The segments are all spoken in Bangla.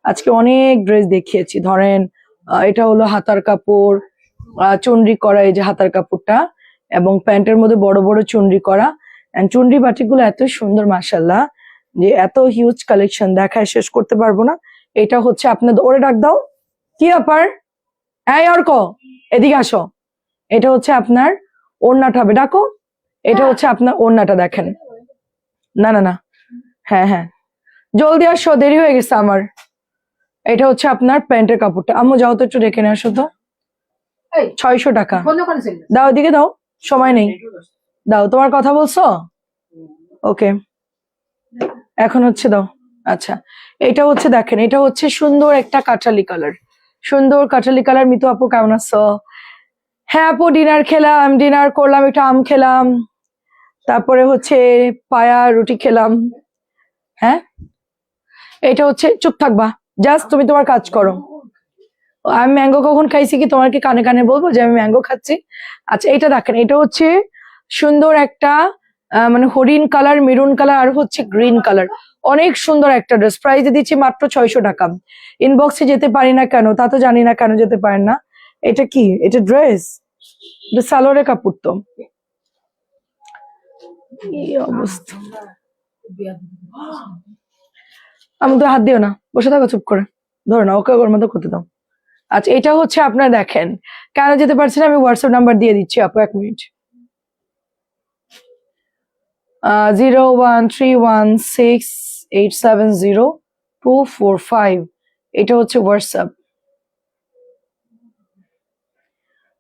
আজকে অনেক ড্রেস দেখিয়েছি। ধরেন এটা হলো হাতার কাপড়, চুনরি করা, এই যে হাতার কাপড়টা, এবং প্যান্টের মধ্যে বড় বড় চুনরি করা। চুনরি বাটিকগুলো এত সুন্দর মাশাআল্লাহ, যে এত হিউজ কালেকশন দেখায় শেষ করতে পারবো না। এটা হচ্ছে আপনাদের, ওরে ডাক দাও, কি ব্যাপার, এই অর্ক এদিকে আসো। এটা হচ্ছে আপনার ওড়নাটা হবে, ডাকো। এটা হচ্ছে আপনার ওড়নাটা, দেখেন। না না না, হ্যাঁ হ্যাঁ, জলদি আসো, দেরি হয়ে গেছে আমার। এটা হচ্ছে আপনার প্যান্টের কাপড়টা। আম্মু যাও তো একটু রেখে নিয়ে আসো তো। 600 টাকা। দাও, এদিকে দাও, সময় নেই, দাও। তোমার কথা বলছো? ওকে, এখন হচ্ছে দাও। আচ্ছা, এটা হচ্ছে দেখেন, এটা হচ্ছে সুন্দর একটা কাঠালি কালার, সুন্দর কাঠালি কালার। মিতু আপু কেমন আছো? হ্যাঁ আপু, ডিনার খেলাম, ডিনার করলাম, একটু আম খেলাম, তারপরে হচ্ছে পায়া রুটি খেলাম। হ্যাঁ, এটা হচ্ছে, চুপ থাকবা, জাস্ট তুমি তোমার কাজ করো। আমি ম্যাঙ্গো কখন খাইছি কি তোমার কি কানে কানে বলবো যে আমি ম্যাঙ্গো খাচ্ছি? আচ্ছা, এটা দেখেন, এটা হচ্ছে সুন্দর একটা মানে হরিণ কালার, মেরুন কালার, আর হচ্ছে গ্রিন কালার। অনেক সুন্দর একটা ড্রেস, প্রাইসে দিচ্ছি মাত্র 600 টাকা। ইনবক্সে যেতে পারি না কেন, তা তো জানি না কেন যেতে পারেন না। এটা কি, এটা ড্রেস, এটা সালোয়ারের কাপড় তো। কি অবস্থা, আমি তো হাত দিও না, বসে থাকো চুপ করে, ধরো না, ওকে ওর মতো করতে দাও। আচ্ছা, এটা হচ্ছে আপনার দেখেন, কেন যেতে পারছি না, আমি হোয়াটসঅ্যাপ নাম্বার দিয়ে দিচ্ছি আপু, 1 মিনিট। 01316870245, এটা হচ্ছে হোয়াটসঅ্যাপ।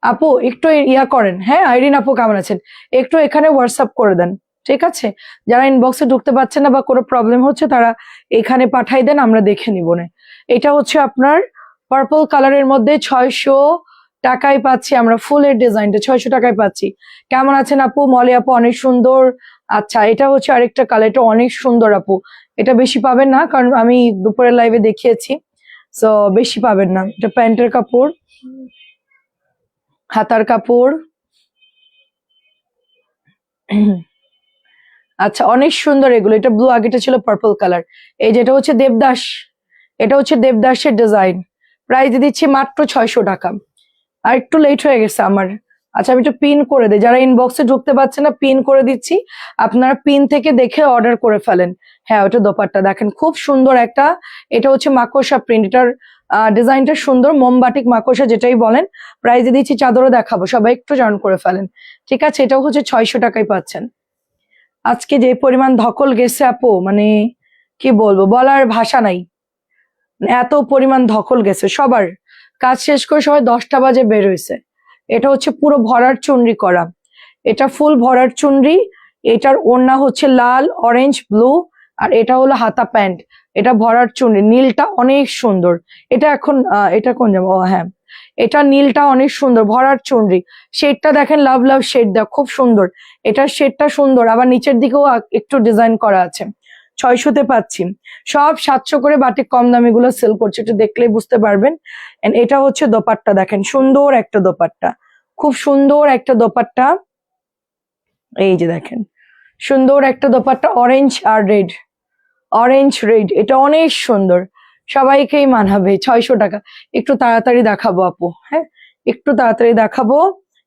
আপু একটু ইয়া করেন, হ্যাঁ আইরিন আপু কেমন আছেন, একটু এখানে হোয়াটসঅ্যাপ করে দেন, ঠিক আছে? যারা ইনবক্সে ঢুকতে পারছেন না বা কোনো প্রবলেম হচ্ছে, তারা এখানে পাঠাই দেন, আমরা দেখে নিব না। এটা হচ্ছে আপনার পার্পল কালারের মধ্যে 600 টাকায় পাচ্ছি আমরা, ফুলের ডিজাইনটা 600 টাকায় পাচ্ছি। কেমন আছেন আপু? মলি আপু অনেক সুন্দর। আচ্ছা, এটা হচ্ছে আরেকটা কালার, এটা অনেক সুন্দর আপু। এটা বেশি পাবেন না, কারণ আমি দুপুরের লাইভে দেখিয়েছি, তো বেশি পাবেন না। এটা প্যান্টের কাপড়, হাতার কাপড়। আচ্ছা, অনেক সুন্দর এগুলো। এটা ব্লু, আগেটা ছিল পার্পল কালার। এই যেটা হচ্ছে দেবদাস, এটা হচ্ছে দেবদাসের ডিজাইন। প্রাইস দিচ্ছি মাত্র 600 টাকা। আর একটু লেট হয়ে গেছে আমার। আচ্ছা, আমি একটু পিন করে দিই, যারা ইনবক্সে ঢুকতে পারছে না পিন করে দিচ্ছি, আপনারা পিন থেকে দেখে অর্ডার করে ফেলেন। হ্যাঁ, ওটা দোপাট্টা দেখেন, খুব সুন্দর একটা। এটা হচ্ছে মাকড়সা প্রিন্ট, এটার ডিজাইনটা সুন্দর, মোমবাটিক মাকড়সা যেটাই বলেন। প্রাইসে দিচ্ছি, চাদরও দেখাবো, সবাই একটু জয়েন করে ফেলেন, ঠিক আছে? এটাও হচ্ছে 600 টাকায় পাচ্ছেন। আজকে যে পরিমাণ ধকল গেছে আপু, মানে কি বলবো, বলার ভাষা নাই, এত পরিমাণ ধকল গেছে। সবার কাজ শেষ করে সবাই 10টা বাজে বের হয়েছে। এটা হচ্ছে পুরো ভরার চুনরি করা, এটা ফুল ভরার চুনরি। এটার ওড়না হচ্ছে লাল, অরেঞ্জ, ব্লু, আর এটা হলো হাতা প্যান্ট। এটা ভরার চুনরি, নীলটা অনেক সুন্দর। এটা এখন এটা কোন যাবো, ও হ্যাঁ, এটা নীলটা অনেক সুন্দর, ভরার চুনরি। শেডটা দেখেন, লাভ লাভ শেড দেখ, খুব সুন্দর। এটার শেডটা সুন্দর, আবার নিচের দিকেও একটু ডিজাইন করা আছে। 600-তে পাচ্ছি। সব 700 করে বাটিক কম দামি গুলো সেল করছে, একটু দেখলেই বুঝতে পারবেন। এটা হচ্ছে দোপাট্টা, দেখেন সুন্দর একটা দোপাট্টা, খুব সুন্দর একটা দোপাট্টা। এই যে দেখেন, সুন্দর একটা দোপাট্টা, অরেঞ্জ আর রেড, অরেঞ্জ রেড, এটা অনেক সুন্দর, সবাইকেই মানাবে। 600 টাকা। একটু তাড়াতাড়ি দেখাবো আপু, হ্যাঁ একটু তাড়াতাড়ি দেখাবো।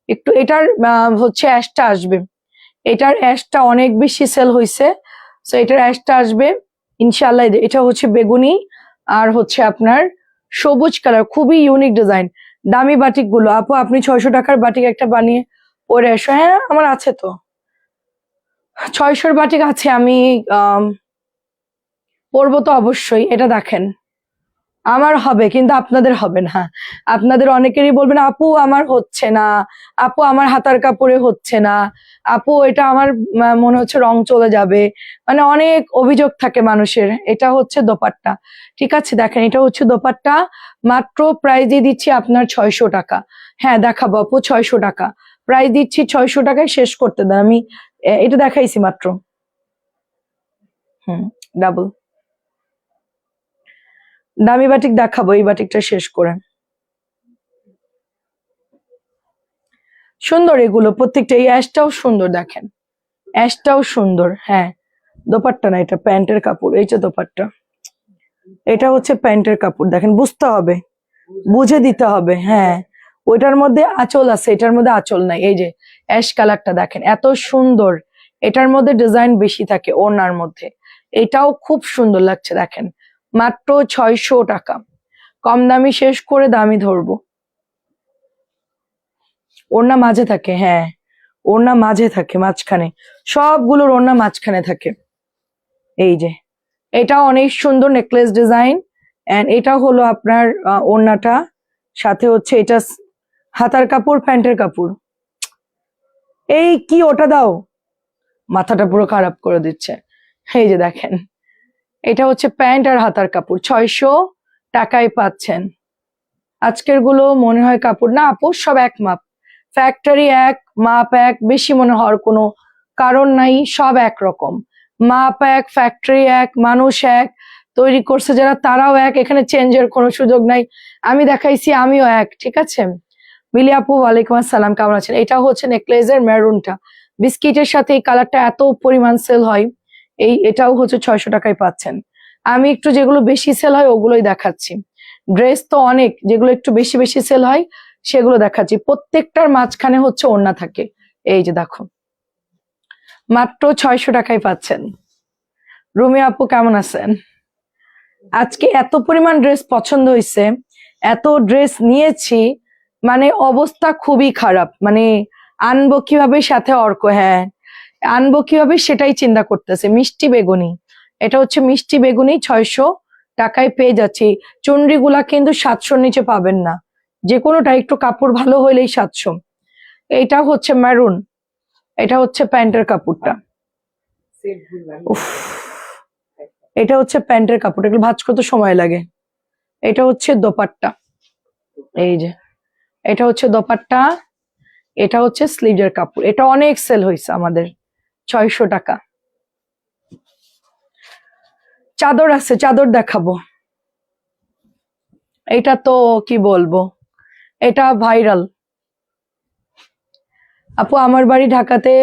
একটু এটার হচ্ছে অ্যাশটা আসবে, এটার অ্যাশটা অনেক বেশি সেল হয়েছে, তো এটার অ্যাশটা আসবে ইনশাল্লাহ। এটা হচ্ছে বেগুনি আর হচ্ছে আপনার সবুজ কালার, খুবই ইউনিক ডিজাইন। দামি বাটিক গুলো আপু, আপনি 600 টাকার বাটিক একটা বানিয়ে পরে এসো। হ্যাঁ আমার আছে তো, 600-র বাটিক আছে, আমি পরবো তো অবশ্যই। এটা দেখেন, আমার হবে কিন্তু আপনাদের হবে না। আপনাদের অনেকেরই বলবেন আপু আমার হচ্ছে না, আপু আমার হাতার কাপড়ে হচ্ছে না, আপু এটা আমার মনে হচ্ছে রং চলে যাবে, মানে অনেক অভিযোগ থাকে মানুষের। এটা হচ্ছে দোপাট্টা, ঠিক আছে? দেখেন, এটা হচ্ছে দোপাট্টা, মাত্র প্রাইস দিয়ে দিচ্ছি আপনার 600 টাকা। হ্যাঁ দেখাবো আপু, 600 টাকা প্রাইস দিচ্ছি, 600 টাকায় শেষ করতে দেন। আমি এটা দেখাইছি মাত্র, ডাবল দামি বাটিক দেখাবো, এই বাটিকটা শেষ করে। সুন্দর এগুলো প্রত্যেকটা, এই অ্যাশটাও সুন্দর, দেখেন অ্যাশটাও সুন্দর। হ্যাঁ, দোপাট্টা না, এটা প্যান্টের কাপড়, এই যে দোপাট্টা। এটা হচ্ছে প্যান্টের কাপড়, দেখেন বুঝতে হবে, বুঝে দিতে হবে। হ্যাঁ, ওইটার মধ্যে আঁচল আছে, এটার মধ্যে আঁচল নাই। এই যে অ্যাশ কালারটা দেখেন এত সুন্দর, এটার মধ্যে ডিজাইন বেশি থাকে ওড়নার মধ্যে। এটাও খুব সুন্দর লাগছে দেখেন, মাত্র 600 টাকা। কম দামি শেষ করে দামি ধরবো। ওড়না মাঝে থাকে, হ্যাঁ ওড়না মাঝে থাকে, মাঝখানে সবগুলোর ওড়না মাঝখানে থাকে। এই যে এটা অনেক সুন্দর নেকলেস ডিজাইন, এন্ড এটা হলো আপনার ওড়নাটা, সাথে হচ্ছে এটা হাতার কাপড়, প্যান্টের কাপড়। এই কি ওটা দাও, মাথাটা পুরো খারাপ করে দিচ্ছে। এই যে দেখেন, এটা হচ্ছে প্যান্ট আর হাতার কাপড়, 600 টাকায় পাচ্ছেন। আজকের গুলো মনে হয় কাপড় না আপু, সব এক মাপ, ফ্যাক্টরি এক, মাপ এক, বেশি মনে হওয়ার কোনো কারণ নাই, সব একরকম, মাপ এক, ফ্যাক্টরি এক, মানুষ এক, তৈরি করছে যারা তারাও এক, এখানে চেঞ্জের কোনো সুযোগ নাই। আমি দেখাইছি আমিও এক, ঠিক আছে। মিলি আপু ওয়ালাইকুম আসসালাম, কেমন আছেন? এটা হচ্ছে নেকলেসের মেরুনটা, বিস্কিটের সাথে এই কালারটা এত পরিমাণ সেল হয়, এটাও হচ্ছে 600 টাকায় পাচ্ছেন। আমি একটু যেগুলো বেশি সেল হয় ওগুলোই দেখাচ্ছি, ড্রেস তো অনেক, যেগুলো একটু বেশি বেশি সেল হয় সেগুলো দেখাচ্ছি। প্রত্যেকটার মাঝখানে হচ্ছে ওড়না থাকে। এই যে দেখো, মাত্র 600 টাকায় পাচ্ছেন। রুমি আপু কেমন আছেন? আজকে এত পরিমাণ ড্রেস পছন্দ হয়েছে, এত ড্রেস নিয়েছি, মানে অবস্থা খুবই খারাপ, মানে আনবো কিভাবে, সাথে অর্ক, হ্যাঁ আনবো কিভাবে সেটাই চিন্তা করতেছে। মিষ্টি বেগুনি, এটা হচ্ছে মিষ্টি বেগুনি, 600 টাকায় পেয়ে যাচ্ছি। চুনরিগুলা কিন্তু 700-র নিচে পাবেন না, যে কোনোটা একটু কাপড় ভালো হইলেই 700। এইটা হচ্ছে মেরুন, এটা হচ্ছে প্যান্টের কাপড়টা। উফ, এটা হচ্ছে প্যান্টের কাপড়, এগুলো ভাঁজ করতে সময় লাগে। এটা হচ্ছে দোপাট্টা, এই যে এটা হচ্ছে দোপাট্টা, এটা হচ্ছে স্লিভের কাপড়। এটা অনেক সেল হয়েছে আমাদের, 600 টাকা। চাদর আছে, চাদর দেখাবো। এটা তো কি বলবো, এটা ভাইরাল। আপু আমার বাড়ি ঢাকাতে,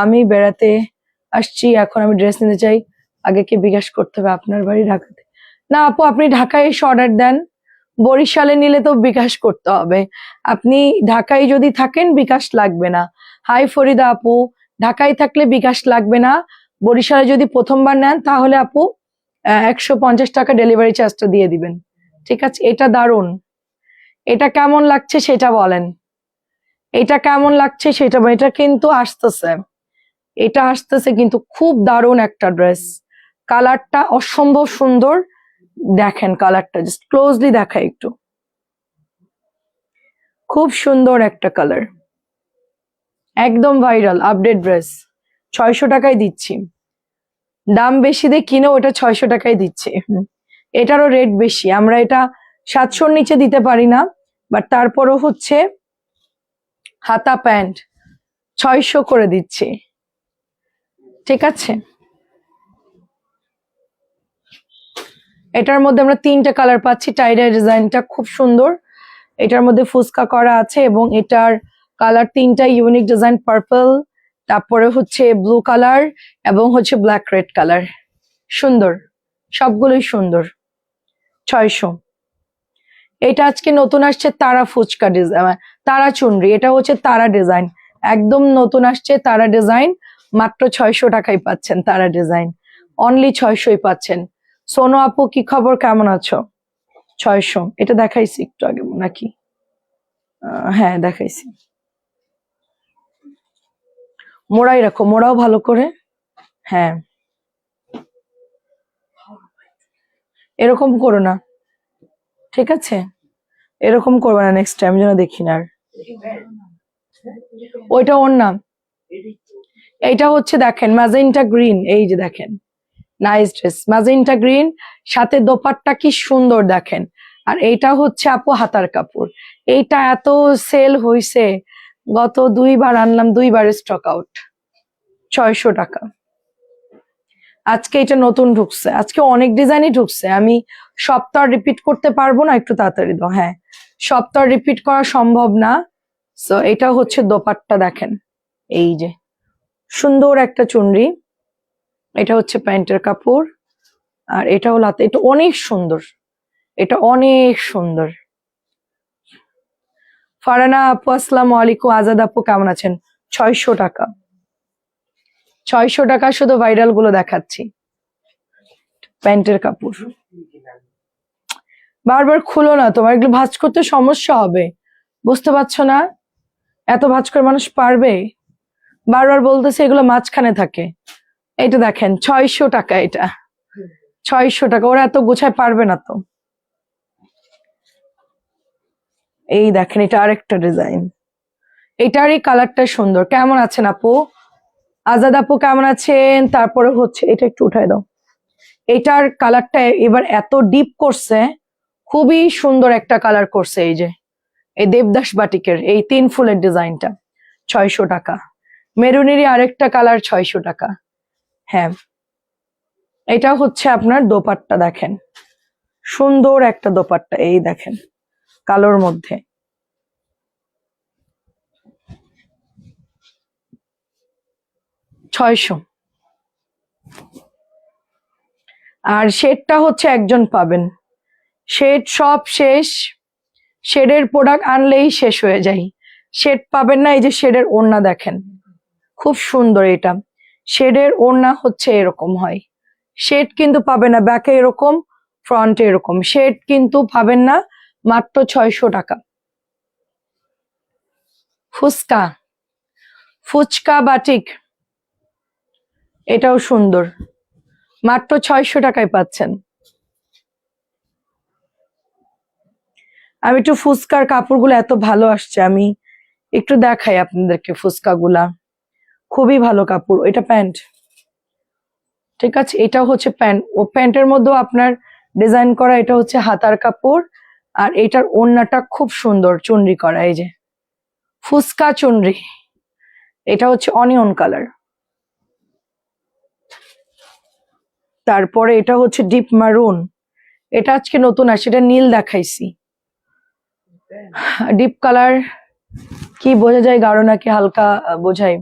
আমি বেড়াতে আসছি, এখন আমি ড্রেস নিতে চাই, আগে কি বিকাশ করতে হবে? আপনার বাড়ি ঢাকাতে না আপু, আপনি ঢাকায় এসে অর্ডার দেন, বরিশালে নিলে তো বিকাশ করতে হবে। আপনি ঢাকায় যদি থাকেন বিকাশ লাগবে না। হাই ফরিদা আপু, ঢাকায় থাকলে বিকাশ লাগবে না, বরিশালে যদি প্রথমবার নেন তাহলে আপু 150 টাকা ডেলিভারি চার্জটা দিয়ে দিবেন, ঠিক আছে। এটা দারুন, এটা কেমন লাগছে সেটা বলেন, এটা কেমন লাগছে সেটা বলেন। এটা কিন্তু আসতেছে, এটা আসতেছে কিন্তু খুব দারুণ একটা ড্রেস, কালারটা অসম্ভব সুন্দর। দেখেন কালারটা, জাস্ট ক্লোজলি দেখা একটু, খুব সুন্দর একটা কালার, একদম ভাইরাল আপডেট ড্রেস। 600 টাকায় দিচ্ছি, দাম বেশি দিয়ে কিনে ওটা 600 টাকায় দিচ্ছি। এটারও রেট বেশি, আমরা এটা 700-র নিচে দিতে পারি না, বাট তারপরও হচ্ছে হাতা প্যান্ট 600 করে দিচ্ছি, ঠিক আছে। এটার মধ্যে আমরা 3টে কালার পাচ্ছি, টাইডাই ডিজাইনটা খুব সুন্দর, এটার মধ্যে ফুচকা করা আছে, এবং এটার কালার 3টা ইউনিক ডিজাইন, পার্পল, তারপরে হচ্ছে ব্লু কালার, এবং হচ্ছে ব্ল্যাক রেড কালার। সুন্দর, সবগুলোই সুন্দর। 600। এটা আজকে নতুন আসছে তারা ফুচকা ডিজাইন, তারা চুনরি, এটা হচ্ছে তারা ডিজাইন, একদম নতুন আসছে তারা ডিজাইন, মাত্র 600 টাকায় পাচ্ছেন তারা ডিজাইন, অনলি 600-ই পাচ্ছেন। সোনো আপু কি খবর, কেমন আছো? 600, এটা দেখাইছি একটু আগে নাকি? হ্যাঁ দেখাইছি। মোড়াই রাখো, মোড়াও ভালো করে, হ্যাঁ এরকম করো না, ঠিক আছে, এরকম করবে না নেক্সট টাইম, যেন দেখি না আর। ওইটা ওর নাম, এইটা হচ্ছে দেখেন ম্যাজেন্টা গ্রিন, এই যে দেখেন নাইস ড্রেস, ম্যাজেন্টা গ্রিন, সাথে দোপাট্টা কি সুন্দর দেখেন। আর এইটা হচ্ছে আপু হাতার কাপড়, এইটা এত সেল হইছে, গত 2বার আনলাম, 2বার স্টক আউট। 600 টাকা। আজকে এটা নতুন ঢুকছে, আজকে অনেক ডিজাইনই ঢুকছে, আমি সপ্তাহ রিপিট করতে পারবো না, একটু তাড়াতাড়ি দাও। হ্যাঁ সপ্তাহ রিপিট করা সম্ভব না। সো এটা হচ্ছে দোপাট্টা দেখেন, এই যে সুন্দর একটা চুনরি, এটা হচ্ছে প্যান্টের কাপড়, আর এটা হলো হাতা, এটা অনেক সুন্দর, এটা অনেক সুন্দর। ফারানা আপু আসসালামু আলাইকুম, আজাদ আপু কেমন আছেন? 600 টাকা, 600 টাকা, শুধু ভাইরাল গুলো দেখাচ্ছি। প্যান্টের কাপড়, বারবার খুলো না, তোমার এগুলো ভাঁজ করতে সমস্যা হবে, বুঝতে পারছো না? এত ভাঁজ করে মানুষ পারবে? বারবার বলতেছে এগুলো মাঝখানে থাকে। এটা দেখেন 600 টাকা, এটা 600 টাকা, ওরা এত গোছায় পারবে না তো। এই দেখেন, এটা আরেকটা ডিজাইন, এটারই কালারটা সুন্দর। কেমন আছেন আপু? আজাদ আপু কেমন আছেন? তারপরে হচ্ছে এটা একটু উঠাই দাও, এটার কালারটা এবার এত ডিপ করছে, খুবই সুন্দর একটা কালার করছে। এই যে এই দেবদাস বাটিকের এই 3 ফুলের ডিজাইনটা 600 টাকা। মেরুনেরই আরেকটা কালার 600 টাকা। হ্যাঁ, এটা হচ্ছে আপনার দোপাট্টা, দেখেন সুন্দর একটা দোপাট্টা, এই দেখেন কালোর মধ্যে। ছয়শো। আর শেডটা হচ্ছে একজন পাবেন, শেড সব শেষ, শেডের প্রোডাক্ট আনলেই শেষ হয়ে যায়, শেড পাবেন না। এই যে শেডের ওড়না দেখেন, খুব সুন্দর, এটা শেডের ওড়না হচ্ছে এরকম হয়, শেড কিন্তু পাবেন না, ব্যাকে এরকম, ফ্রন্টে এরকম, শেড কিন্তু পাবেন না, মাত্র 600 টাকা। ফুচকা, ফুচকা বাটিক, এটাও সুন্দর, মাত্র 600 টাকায় পাচ্ছেন। আমি একটু ফুচকার কাপড়গুলো এত ভালো আসছে, আমি একটু দেখাই আপনাদেরকে ফুচকা গুলা, খুবই ভালো কাপড়। এটা প্যান্ট, ঠিক আছে, এটা হচ্ছে প্যান্ট, ও প্যান্টের মধ্যেও আপনার ডিজাইন করা, এটা হচ্ছে হাতার কাপড়। আর এটার ওড়নাটা খুব সুন্দর চুনরি করা, এই যে ফুচকা চুনরি, এটা হচ্ছে অনিয়ন কালার। তারপরে এটা হচ্ছে ডিপ মারুন, এটা আজকে নতুন আসছে, এটা নীল দেখাইছি। ডিপ কালার কি বোঝা যায়, গাঢ় নাকি হালকা বোঝায়?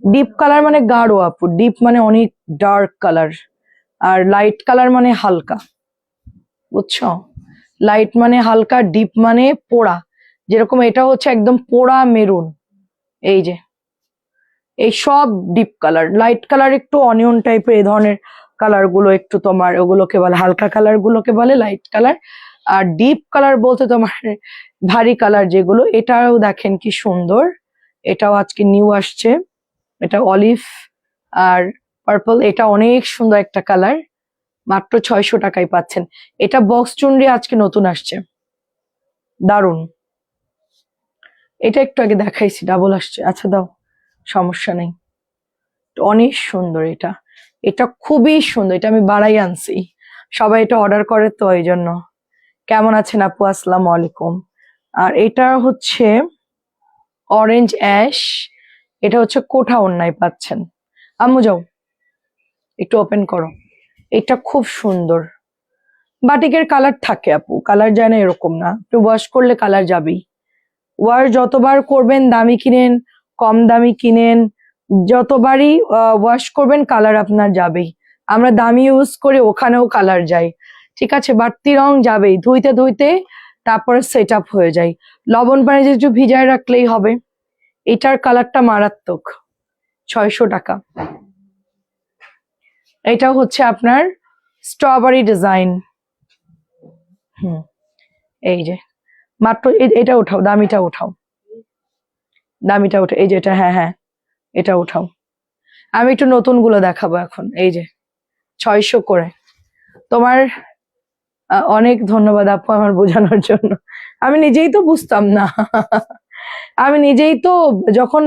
ডিপ কালার মানে গাঢ় আপু, ডিপ মানে অনেক ডার্ক কালার, আর লাইট কালার মানে হালকা, বুঝছো? লাইট মানে হালকা, ডিপ মানে পোড়া, যেরকম এটা হচ্ছে একদম পোড়া মেরুন। এই যে এই সব ডিপ কালার, লাইট কালার একটু অনিয়ন টাইপের, এই ধরনের কালার গুলো একটু তোমার ওগুলোকে বলে হালকা কালার, গুলোকে বলে লাইট কালার। আর ডিপ কালার বলতে তোমার ভারী কালার যেগুলো, এটাও দেখেন কি সুন্দর, এটাও আজকে নিউ আসছে, এটা অলিভ আর পার্পল, এটা অনেক সুন্দর একটা কালার, মাত্র 600 টাকায় পাচ্ছেন। এটা বক্স চুনরি আজকে নতুন আসছে, দারুন। এটা একটু আগে দেখাইছি, ডাবল আসছে, আচ্ছা দাও, সমস্যা নেই। অনেক সুন্দর এটা, এটা খুবই সুন্দর, এটা আমি বাড়াই আনছি, সবাই এটা অর্ডার করে তো এই জন্য। কেমন আছেন আপু? আসসালামু আলাইকুম। আর এটা হচ্ছে অরেঞ্জ অ্যাশ, এটা হচ্ছে কোঠা ওড়নায় পাচ্ছেন। আম্মু যাও একটু ওপেন করো, এটা খুব সুন্দর। বাটিকের কালার থাকে আপু, কালার যায় না এরকম না, একটু ওয়াশ করলে কালার যাবেই। ওয়াশ যতবার করবেন, দামি কিনেন কম দামি কিনেন, যতবারই ওয়াশ করবেন কালার আপনার যাবেই। আমরা দামি ইউজ করি, ওখানেও কালার যায়, ঠিক আছে, বাড়তি রং যাবেই, ধুইতে ধুইতে তারপরে সেট আপ হয়ে যায়। লবণ পানিতে একটু ভিজায় রাখলেই হবে। এটার কালারটা মারাত্মক, 600 টাকা। এটা হচ্ছে আপনার স্ট্রবেরি ডিজাইন, এই যে মাত্র এটা উঠাও, দামিটা উঠাও, দামিটা উঠাও, এই যে এটা, হ্যাঁ হ্যাঁ এটা উঠাও। আমি একটু নতুন গুলো দেখাবো এখন, এই যে 600 করে। তোমার অনেক ধন্যবাদ আপু আমার বোঝানোর জন্য, আমি নিজেই তো বুঝতাম না আমি নিজেই তো যখন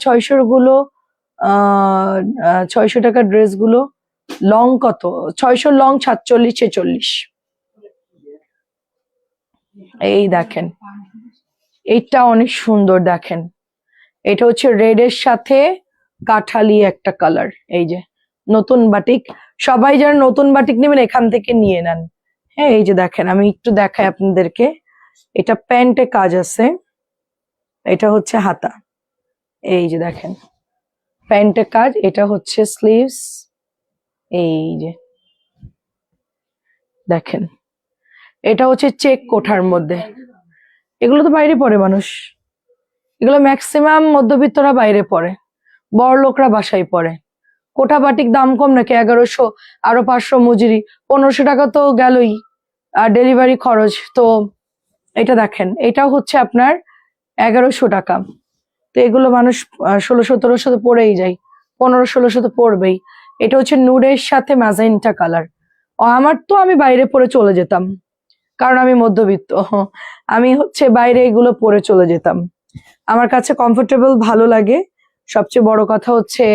600 গুলো 600 টাকার ড্রেস গুলো লং কত, 600 লং 47 46। এই দেখেন এইটা অনেক সুন্দর, দেখেন এটা হচ্ছে রেড এর সাথে কাঠালি একটা কালার। এই যে নতুন বাটিক, সবাই যারা নতুন বাটিক নেবেন এখান থেকে নিয়ে নেন। হ্যাঁ, এই যে দেখেন, আমি একটু দেখাই আপনাদেরকে, এটা প্যান্টে কাজ আছে, এটা হচ্ছে হাতা, এই যে দেখেন প্যান্টে কাজ, এটা হচ্ছে স্লিভস, এই যে দেখেন, এটা হচ্ছে চেক কোঠার মধ্যে। এগুলো তো বাইরে পড়ে মানুষ, এগুলো ম্যাক্সিমাম মধ্যবিত্তরা বাইরে পড়ে, বড় লোকরা বাসায় পড়ে। কোঠা বাটিক দাম কম নাকি? 1100, আরো 500 মজুরি, 1500 টাকা তো গেলই, আর ডেলিভারি খরচ। তো এটা দেখেন, এটাও হচ্ছে আপনার 1100 টাকা। তো এগুলো মানুষ 1600-1700 তো পড়েই যায়, 1500-1600 তো পড়বেই। এটা হচ্ছে নুডের সাথে ম্যাজেন্টা কালার। আমার তো, আমি বাইরে পরে চলে যেতাম, কারণ আমি মধ্যবিত্ত। আমি হচ্ছে বাইরে এগুলো পরে চলে যেতাম, আমার কাছে কমফোর্টেবল ভালো লাগে। সবচেয়ে বড় কথা হচ্ছে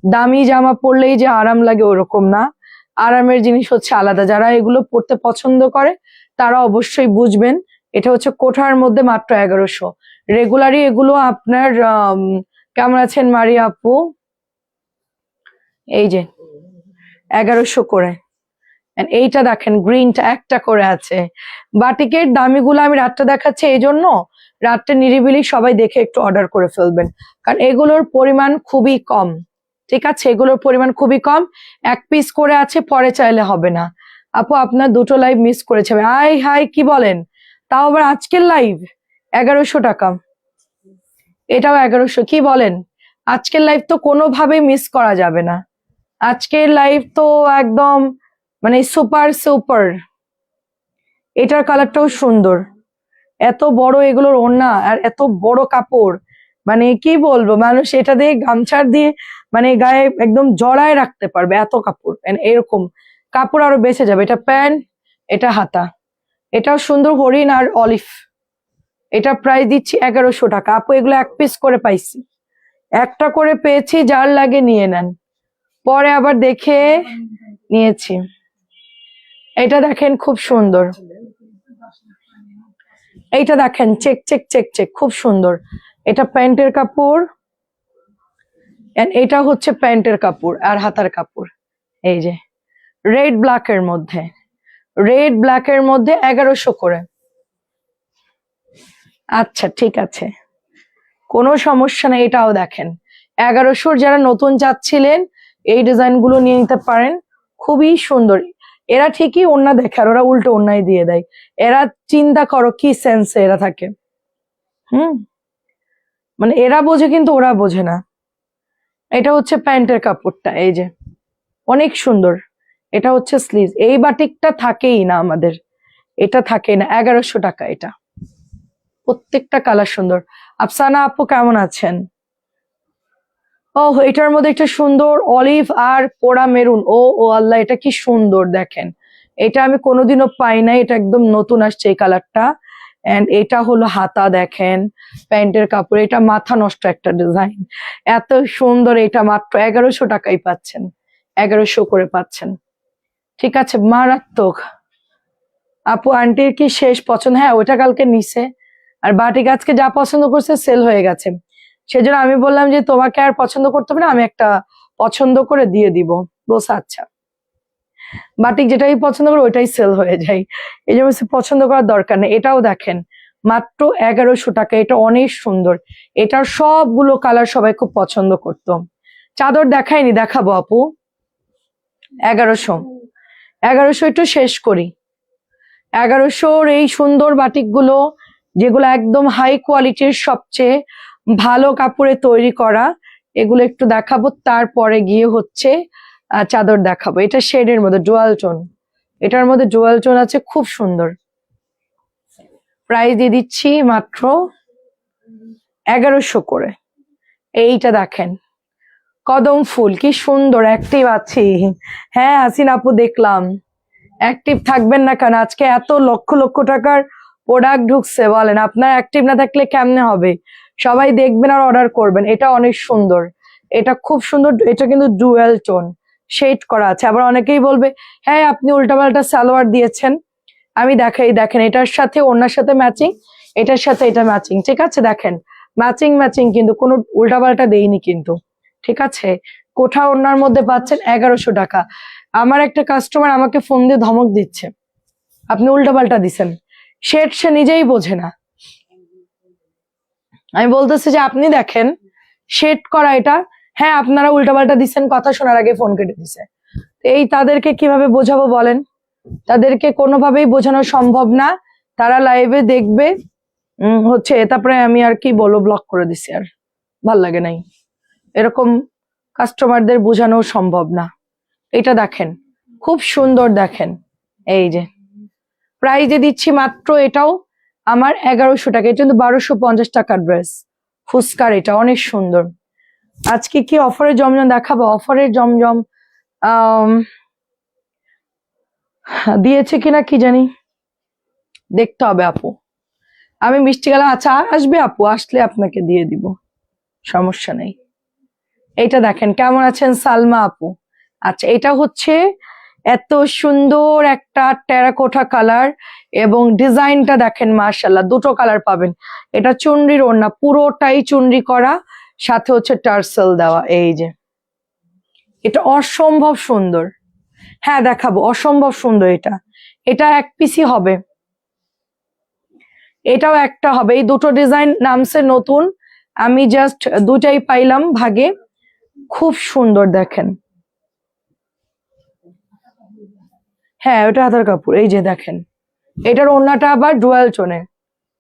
দামি জামা পরলেই যে আরাম লাগে ওরকম না, আরামের জিনিস হচ্ছে আলাদা। যারা এগুলো পরতে পছন্দ করে তারা অবশ্যই বুঝবেন। এটা হচ্ছে কোঠার মধ্যে মাত্র 1100। রেগুলারই এগুলো আপনার কেমন আছেন মারিয়া আপু? এই যে 1100 করে। এইটা দেখেন, গ্রিনটা একটা করে আছে। বাটিকের দামিগুলো আমি রাতটা দেখাচ্ছি এই জন্য, রাতটা নিরিবিলি সবাই দেখে একটু অর্ডার করে ফেলবেন, কারণ এগুলোর পরিমাণ খুবই কম। ঠিক আছে, এগুলোর পরিমাণ খুবই কম, 1 পিস করে আছে, পরে চাইলে হবে না। আপু আপনার 2টো লাইভ মিস করেছে। হাই হাই, কি বলেন? তাও আবার আজকের লাইভ 1100 টাকা, এটাও 1100? কি বলেন? আজকের লাইভ তো কোনোভাবেই মিস করা যাবে না। আজকের লাইভ তো একদম মানে সুপার সুপার। এটার কালারটাও সুন্দর, এত বড় এগুলোর ওড়না আর এত বড় কাপড়, মানে কি বলবো, মানুষ এটা দিয়ে গামছার দিয়ে মানে গায়ে একদম জড়ায় রাখতে পারবে, এত কাপড়। এরকম কাপড় আরো বেঁচে যাবে। এটা প্যান্ট, এটা হাতা, এটাও সুন্দর হরিণ আর অলিভ। এটা প্রাইস দিচ্ছি 1100 টাকা। আপু এগুলো 1 পিস করে পাইছি, একটা করে পেয়েছি, যার লাগে নিয়ে নেন, পরে আবার দেখে নিয়েছি। এটা দেখেন খুব সুন্দর, এইটা দেখেন চেক চেক চেক চেক, খুব সুন্দর। এটা প্যান্টের কাপড়, এটা হচ্ছে প্যান্টের কাপড় আর হাতার কাপড়। এই যে রেড ব্ল্যাকের মধ্যে, রেড ব্ল্যাকের মধ্যে 1100 করে। আচ্ছা ঠিক আছে, কোনো সমস্যা নেই। এটাও দেখেন 1100। যারা নতুন চাচ্ছিলেন এই ডিজাইন গুলো নিয়ে নিতে পারেন, খুবই সুন্দর। এরা ঠিকই ওড়না দেখে আর ওরা উল্টো ওড়নাই দিয়ে দেয়। এরা চিন্তা করো কি সেন্সে এরা থাকে। মানে এরা বোঝে কিন্তু ওরা বোঝে না। এটা হচ্ছে প্যান্টের কাপড়টা, এই যে অনেক সুন্দর। এটা হচ্ছে স্লিভ। এই বাটিকটা থাকেই না আমাদের, এটা থাকেই না। 1100 টাকা এটা। প্রত্যেকটা কালার সুন্দর। আফসানা আপু কেমন আছেন? ও, এটার মধ্যে একটা সুন্দর অলিভ আর পোড়া মেরুন। ও ও আল্লাহ, এটা কি সুন্দর দেখেন। এটা আমি কোনোদিনও পাই নাই, এটা একদম নতুন আসছে এই কালারটা। এন্ড এটা হলো হাতা, দেখেন প্যান্টের কাপড়। এটা মাথা নষ্ট একটা ডিজাইন, এত সুন্দর। এটা মাত্র 1100 টাকাই পাচ্ছেন, 1100 করে পাচ্ছেন। ঠিক আছে, মারাত্মক। আপু আন্টির কি শেষ পছন্দ? হ্যাঁ, ওইটা কালকে নিছে, আর বাটিক আজকে যা পছন্দ করছে সেল হয়ে গেছে। সেজন্য আমি বললাম যে তোমাকে আর পছন্দ করতে হবে না, আমি একটা পছন্দ করে দিয়ে দিব। বলছে আচ্ছা। বাটিক যেটাই পছন্দ করে ওইটাই সেল হয়ে যায়, এই জন্য পছন্দ করার দরকার নেই। এটাও দেখেন মাত্র 1100 টাকা। এটা অনেক সুন্দর, এটার সবগুলো কালার সবাই খুব পছন্দ করতো। চাদর দেখাইনি, দেখাবো আপু। 1100, 1100 একটু শেষ করি। 1100-র এই সুন্দর বাটিকগুলো, যেগুলো একদম হাই কোয়ালিটির, সবচেয়ে ভালো কাপড়ে তৈরি করা, এগুলো একটু দেখাবো। তারপরে গিয়ে হচ্ছে চাদর দেখাবো। এটা শেডের মধ্যে ডুয়াল টোন, এটার মধ্যে ডুয়াল টোন আছে, খুব সুন্দর। প্রাইস দিয়ে দিচ্ছি মাত্র 1100 করে। এইটা দেখেন কদম ফুল, কি সুন্দর। অ্যাক্টিভ আছি? হ্যাঁ আসিন আপু, দেখলাম। অ্যাক্টিভ থাকবেন না কেন? আজকে এত লক্ষ লক্ষ টাকার প্রোডাক্ট ঢুকছে, বলেন আপনার অ্যাক্টিভ না থাকলে কেমনে হবে? সবাই দেখবেন আর অর্ডার করবেন। এটা অনেক সুন্দর, এটা খুব সুন্দর। এটা কিন্তু ডুয়েল টোন শেড করা আছে। আবার অনেকেই বলবে হ্যাঁ আপনি উল্টাপাল্টা সালোয়ার দিয়েছেন, আমি দেখাই। দেখেন এটার সাথে ওড়নার সাথে ম্যাচিং, এটার সাথে এটা ম্যাচিং। ঠিক আছে, দেখেন ম্যাচিং ম্যাচিং, কিন্তু কোনো উল্টাপাল্টা দেইনি কিন্তু। ঠিক আছে, কোঠা ওড়নার মধ্যে পাচ্ছেন 1100 টাকা। আমার একটা কাস্টমার আমাকে ফোন দিয়ে ধমক দিচ্ছে, আপনি উল্টাপাল্টা দিছেন। শেড সে নিজেই বোঝে না। আমি বলতেছি যে আপনি দেখেন শেড করা এটা। হ্যাঁ আপনারা উল্টাপাল্টা দিচ্ছেন, কথা শোনার আগে ফোন কেটে দিছে। এই তাদেরকে কিভাবে বোঝাবো বলেন? তাদেরকে কোনোভাবেই বোঝানো সম্ভব না, তারা লাইভে দেখবে হচ্ছে, তারপরে আমি আর কি বলবো, ব্লক করে দিছি, আর ভাল লাগে নাই এরকম কাস্টমারদের বোঝানো সম্ভব না। এটা দেখেন খুব সুন্দর, দেখেন এই যে প্রাইজে দিচ্ছি মাত্র, এটাও আমার 1100 টাকা, এটা কিন্তু 1250 টাকার ড্রেস, ফুসকার, এটা অনেক সুন্দর। আজকে কি অফারের জমজম দেখাবো? অফারের জমজম দিয়েছে কিনা কি জানি, দেখতে হবে আপু। আমি মিষ্টি গেলাম, আচ্ছা আসবে আপু, আসলে আপনাকে দিয়ে দিব, সমস্যা নেই। এইটা দেখেন, কেমন আছেন সালমা আপু? আচ্ছা, এটা হচ্ছে এত সুন্দর একটা টেরাকোটা কালার, এবং ডিজাইনটা দেখেন মাশাআল্লাহ, দুটো কালার পাবেন। এটা চুনরির ওড়না, পুরোটাই চুনরি করা, সাথে হচ্ছে টার্সেল দেওয়া, এই যে এটা অসম্ভব সুন্দর। হ্যাঁ দেখাবো, অসম্ভব সুন্দর। এটা এটা এক পিসই হবে, এটাও একটা হবে। এই দুটো ডিজাইন নামছে নতুন, আমি জাস্ট দুটাই পাইলাম ভাগে, খুব সুন্দর দেখেন। হ্যাঁ ওটা হাতার কাপড়, এই যে দেখেন, এটার ওড়নাটা আবার ডুয়াল টোনের,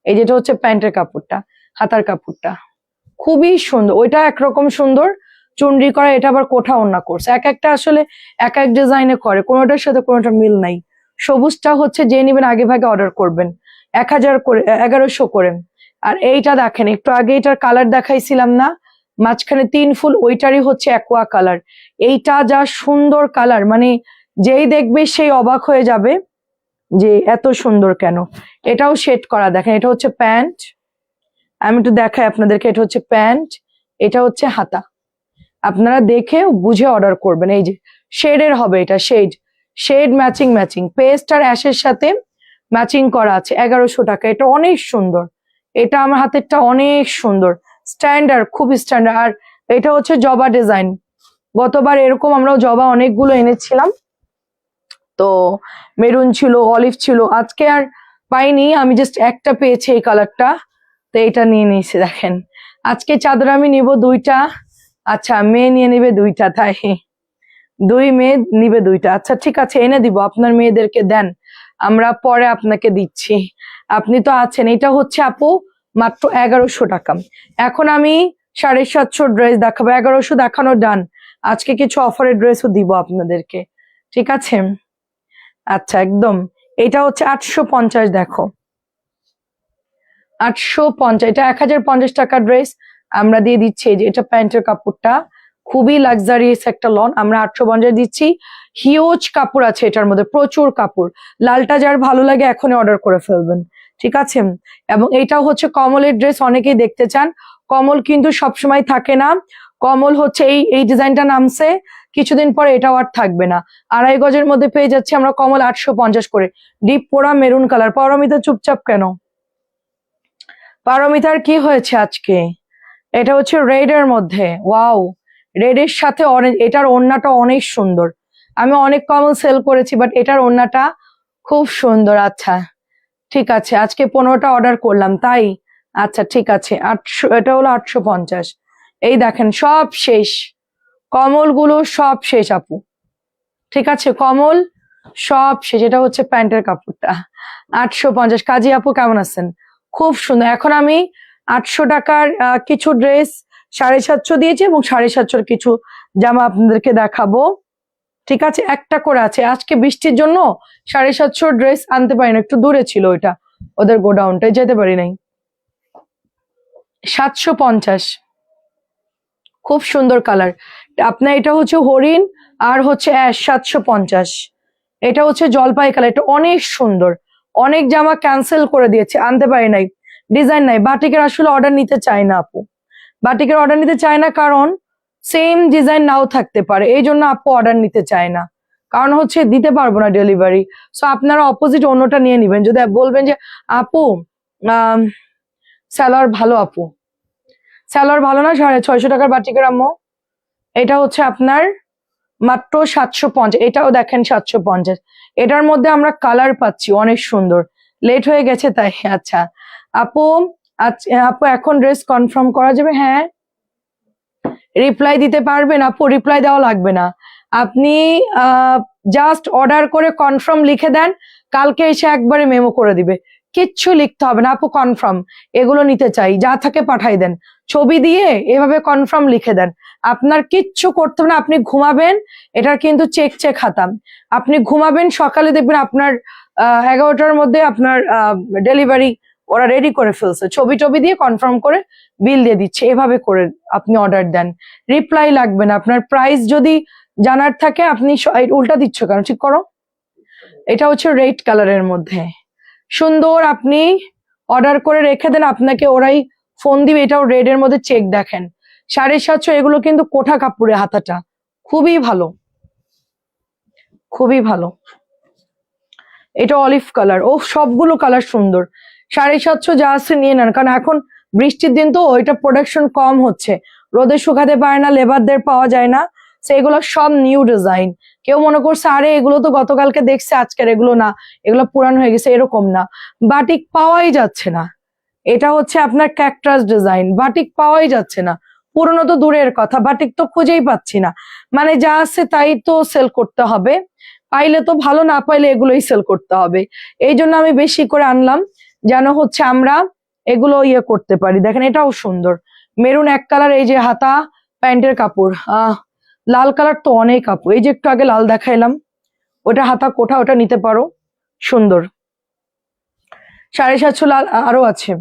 এই যেটা হচ্ছে প্যান্টের কাপড়টা, হাতার কাপড়টা খুবই সুন্দর। ওইটা একরকম সুন্দর চুনরি করা, এটা আবার কোঠা ওড়না করছে। এক একটা আসলে এক এক ডিজাইনে করে, কোনোটার সাথে কোনোটা মিল নাই। সবুজটা হচ্ছে যে নিবেন আগে ভাগে অর্ডার করবেন, 1000 করে, 1100 করে। আর এইটা দেখেন, একটু আগে এটার কালার দেখাইছিলাম না, মাঝখানে 3 ফুল, ওইটারই হচ্ছে অ্যাকোয়া কালার। এইটা যা সুন্দর কালার, মানে যেই দেখবে সেই অবাক হয়ে যাবে যে এত সুন্দর কেন। এটাও শেড করা, দেখেন এটা হচ্ছে প্যান্ট, আমি একটু দেখাই আপনাদেরকে, এটা হচ্ছে প্যান্ট, এটা হচ্ছে হাতা। আপনারা দেখে বুঝে অর্ডার করবেন। এই যে শেডের হবে, এটা shade, shade matching, matching paste আর অ্যাশের সাথে ম্যাচিং করা আছে, 1100 টাকা। এটা অনেক সুন্দর, এটা আমার হাতেরটা অনেক সুন্দর, স্ট্যান্ডার্ড, খুব স্ট্যান্ডার্ড। আর এটা হচ্ছে জবা ডিজাইন, গতবার এরকম আমরাও জবা অনেকগুলো এনেছিলাম, তো মেরুন ছিল, অলিভ ছিল, আজকে আর পাইনি, আমি জাস্ট একটা পেয়েছি এই কালারটা, তো এটা নিয়ে নিয়েছি। দেখেন আজকে চাদর আমি নিব 2টা, আচ্ছা মেয়ে নিয়ে নিবে 2টা, তাই 2 মেয়ে নিবে 2টা। আচ্ছা ঠিক আছে, এনে দিব, আপনার মেয়েদেরকে দেন, আমরা পরে আপনাকে দিচ্ছি, আপনি তো আছেন। এটা হচ্ছে আপু মাত্র 1100 টাকা। এখন আমি 750 ড্রেস দেখাবো, 1100 দেখানো ডান। আজকে কিছু অফারের ড্রেসও দিব আপনাদেরকে, ঠিক আছে? আচ্ছা একদম, এটা হচ্ছে 850, দেখো 850, এটা 1050 টাকার ড্রেস আমরা দিয়ে দিচ্ছি। এই যে এটা প্যান্টের কাপড়টা খুবই লাক্সারিয়াস একটা লন, আমরা 850 দিচ্ছি। হিউজ কাপড় আছে এটার মধ্যে, প্রচুর কাপড়। লালটা যার ভালো লাগে এখনই অর্ডার করে ফেলবেন, ঠিক আছে? এবং এটাও হচ্ছে কমলের ড্রেস, অনেকেই দেখতে চান। কমল কিন্তু সবসময় থাকে না, কমল হচ্ছে এই এই ডিজাইনটা নামছে, কিছুদিন পরে এটাও আর থাকবে না। 2.5 গজের মধ্যে পেয়ে যাচ্ছি আমরা কমল 850 করে, ডিপ পোড়া মেরুন কালার। পারমিতা চুপচাপ কেন? পারমিতার কি হয়েছে আজকে? এটা হচ্ছে রেড এর মধ্যে, ওয়াও, রেড এর সাথে অরেঞ্জ, এটার ওড়নাটা অনেক সুন্দর। আমি অনেক কমল সেল করেছি, বাট এটার ওড়নাটা খুব সুন্দর। আচ্ছা ঠিক আছে, আজকে 15টা অর্ডার করলাম তাই, আচ্ছা ঠিক আছে, 800, এটা হলো 850। এই দেখেন সব শেষ, কমলগুলো সব শেষ আপু, ঠিক আছে? কমল সব শেষ। এটা হচ্ছে প্যান্টের কাপড়টা, 850। কাজী আপু কেমন আছেন? খুব সুন্দর। এখন আমি 800 টাকার কিছু ড্রেস 750 দিয়েছি, এবং 750 কিছু জামা আপনাদেরকে দেখাবো, ঠিক আছে? একটা করে আছে, আজকে বৃষ্টির জন্য 750 ড্রেস আনতে পারি না, একটু দূরে ছিল ওইটা, ওদের গোডাউনটায় যেতে পারি নাই। 750, খুব সুন্দর কালার। আপনার এটা হচ্ছে হরিণ আর হচ্ছে অ্যাশ, 750। এটা হচ্ছে জলপাই কালার, এটা অনেক সুন্দর। অনেক জামা ক্যান্সেল করে দিয়েছে, আনতে পারি নাই, ডিজাইন নাই। বাটিকের আসলে অর্ডার নিতে চায় না আপু, বাটিকের অর্ডার নিতে চায় না, কারণ সেম ডিজাইন নাও থাকতে পারে, এই জন্য আপু অর্ডার নিতে চায় না, কারণ হচ্ছে দিতে পারবো না ডেলিভারি। সো আপনারা অপোজিট অন্যটা নিয়ে নিবেন, যদি বলবেন যে আপু স্যালোয়ার ভালো, আপু স্যালোয়ার ভালো না, 650 টাকার বাটিকের আম্মু। এটা হচ্ছে আপনার মাত্র 750, এটাও দেখেন 750। এটার মধ্যে আমরা কালার পাচ্ছি অনেক সুন্দর, লেট হয়ে গেছে তাই। আচ্ছা আপু, আচ্ছা আপু এখন ড্রেস কনফার্ম করা যাবে? হ্যাঁ, রিপ্লাই দিতে পারবেন আপু? রিপ্লাই দেওয়া লাগবে না, আপনি জাস্ট অর্ডার করে কনফার্ম লিখে দেন, কালকে এসে একবারে মেমো করে দিবে, কিচ্ছু লিখতে হবে না আপু, কনফার্ম এগুলো নিতে চাই, যা থাকে পাঠাই দেন, ছবি দিয়ে এভাবে কনফার্ম লিখে দেন। আপনার কিচ্ছু করতে হবে না, আপনি ঘুমাবেন, এটার কিন্তু চেক খাতাম, আপনি ঘুমাবেন, সকালে দেখবেন আপনার 11টার মধ্যে আপনার ডেলিভারি ওরা রেডি করে ফেলছে, ছবি টবি দিয়ে কনফার্ম করে বিল দিয়ে দিচ্ছে। এভাবে করে আপনি অর্ডার দেন, রিপ্লাই লাগবে না আপনার। প্রাইস যদি জানার থাকে আপনি উল্টা দিচ্ছ কেন, ঠিক করো। এটা হচ্ছে রেড কালারের মধ্যে সুন্দর, আপনি অর্ডার করে রেখে দেন, আপনাকে ওরাই ফোন দিবে। এটাও রেড এর মধ্যে চেক দেখেন, 750। এগুলো কিন্তু কোঠা কাপড়ে হাতাটা, খুবই ভালো, খুবই ভালো। এটা অলিভ কালার, ও সবগুলো কালার সুন্দর। 750 যা আছে নিয়ে নেন, কারণ এখন বৃষ্টির দিন তো এটা প্রোডাকশন কম হচ্ছে, রোদে শুকাতে পারে না, লেবারদের পাওয়া যায় না, সেগুলো সব নিউ ডিজাইন। কেউ মনে করছে আরে এগুলো তো গতকালকে দেখছে আজকের, এগুলো না, এগুলো পুরান হয়ে গেছে, এরকম না। বাটিক পাওয়াই যাচ্ছে না, এটা হচ্ছে আপনার ক্যাকটাস ডিজাইন, বাটিক পাওয়াই যাচ্ছে না, পুরনো তো দূরের কথা, বাটিক তো খুঁজেই পাচ্ছি না। মানে যা আছে তাই তো সেল করতে হবে, পাইলে তো ভালো, না পাইলে এগুলোই সেল করতে হবে। এই জন্য আমি বেশি করে আনলাম, যেন হচ্ছে আমরা এগুলো ইয়ে করতে পারি। দেখেন এটাও সুন্দর, মেরুন এক কালার, এই যে হাতা প্যান্টের কাপড়, লাল কালার তো অনেক কাপড়, এই যে একটু আগে লাল দেখাইলাম, ওটা হাতা কোঠা, ওটা নিতে পারো, সুন্দর। 750 লাল আরো আছে।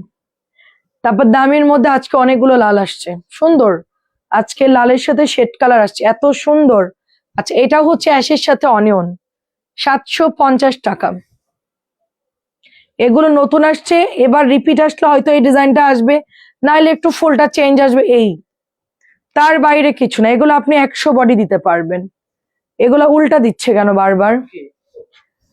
তারপর দামের মধ্যে আজকে অনেকগুলো লাল আসছে, সুন্দর, আজকে লালের সাথে শেড কালার আসছে, এত সুন্দর। আচ্ছা এটা হচ্ছে অ্যাশের সাথে অনিয়ন, 750 টাকা। এগুলো নতুন আসছে, এবার রিপিট আসলে হয়তো এই ডিজাইনটা আসবে, নাইলে একটু ফুলটা চেঞ্জ আসবে, এই তার বাইরে কিছু না। এগুলো আপনি 100 বডি দিতে পারবেন। এগুলো উল্টা দিচ্ছে কেন বারবার,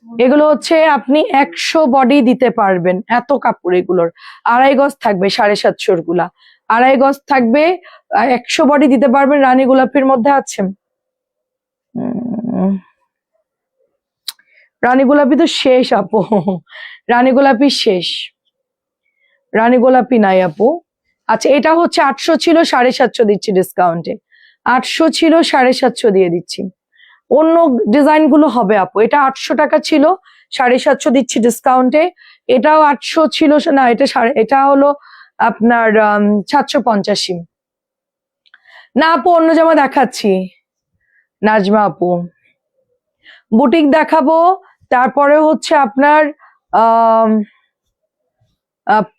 এগুলো হচ্ছে আপনি 100 বডি দিতে পারবেন, এত কাপড় এগুলোর। 2.5 গজ থাকবে 750 গুলা, 2.5 গজ থাকবে, 100 বডি দিতে পারবেন। রানী গোলাপির মধ্যে আছে, রানী গোলাপি তো শেষ আপু, রানী গোলাপি শেষ, রানী গোলাপি নাই আপু। আচ্ছা এটা হচ্ছে 800 ছিল, 750 দিচ্ছি ডিসকাউন্টে, 800 ছিল 750 দিয়ে দিচ্ছি। অন্য ডিজাইন গুলো হবে আপু, এটা 800 টাকা ছিল, 750 দিচ্ছি ডিসকাউন্টে। এটাও 800 ছিল না, এটা হলো আপনার 750। না আপু অন্য জামা দেখাচ্ছি, নাজমা আপু বুটিক দেখাবো, তারপরে হচ্ছে আপনার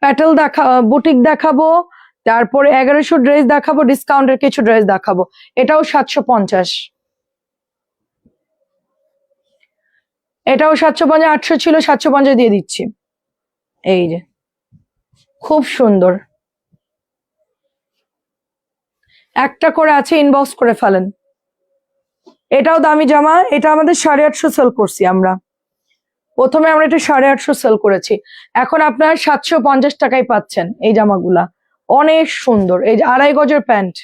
প্যাটেল বুটিক দেখাবো, তারপরে 1100 ড্রেস দেখাবো, ডিসকাউন্টের কিছু ড্রেস দেখাবো। এটাও 750, এটাও 750, 800 ছিল 750 দিয়ে দিচ্ছি। এই যে খুব সুন্দর, একটা করে আছে, ইনবক্স করে ফেলেন। এটাও দামি জামা, এটা আমাদের 850 সেল করছি আমরা, প্রথমে আমরা এটা 850 সেল করেছি, এখন আপনার 750 টাকায় পাচ্ছেন এই জামাগুলা, অনেক সুন্দর। এই যে 2.5 গজের প্যান্ট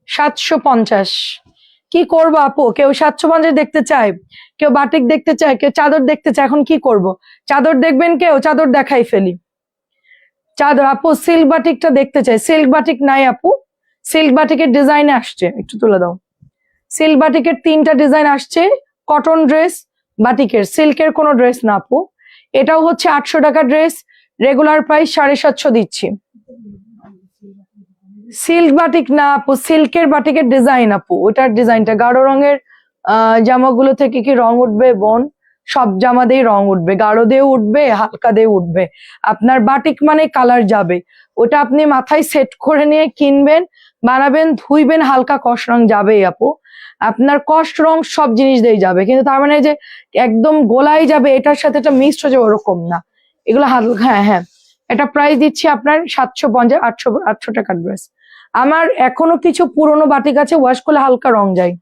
750। কি করবো আপু, কেউ 750 দেখতে চায়, কেউ বাটিক দেখতে চায়, কেউ চাদর দেখতে চায়, এখন কি করব? চাদর দেখবেন কেউ, চাদর দেখাই ফেলি। চাদর আপু সিল্ক বাটিকটা দেখতে চাই, সিল্ক বাটিক নাই আপু, সিল্ক বাটিকের ডিজাইনে আসছে, একটু তুলে দাও। সিল্ক বাটিকের 3টা ডিজাইন আসছে, কটন ড্রেস, বাটিকের, সিল্কের কোনো ড্রেস না আপু। এটাও হচ্ছে 800 টাকা ড্রেস, রেগুলার প্রাইস 750 দিচ্ছি। সিল্ক বাটিক না আপু, সিল্কের বাটিকের ডিজাইন আপু, ওটার ডিজাইনটা গাঢ় রঙের। জামাগুলো থেকে কি রং উঠবে বোন? সব জামা দিয়ে রং উঠবে, গাঢ় দিয়ে উঠবে, হালকা দিয়ে উঠবে। আপনার বাটিক মানে কালার যাবে, ওটা আপনি মাথায় সেট করে নিয়ে কিনবেন, বানাবেন, ধুইবেন, হালকা কষ রং যাবেই আপু। আপনার কষ্ট রং সব জিনিস দিয়েই যাবে, কিন্তু তার মানে যে একদম গোলাই যাবে এটার সাথে এটা মিক্সড হয়ে যাবে ওরকম না, এগুলো হালকা। হ্যাঁ হ্যাঁ, এটা প্রাইস দিচ্ছি আপনার 750, 800 টাকার ড্রেস। আমার এখনো কিছু পুরনো বাটিক আছে, ওয়াশ করলে হালকা রং যায়,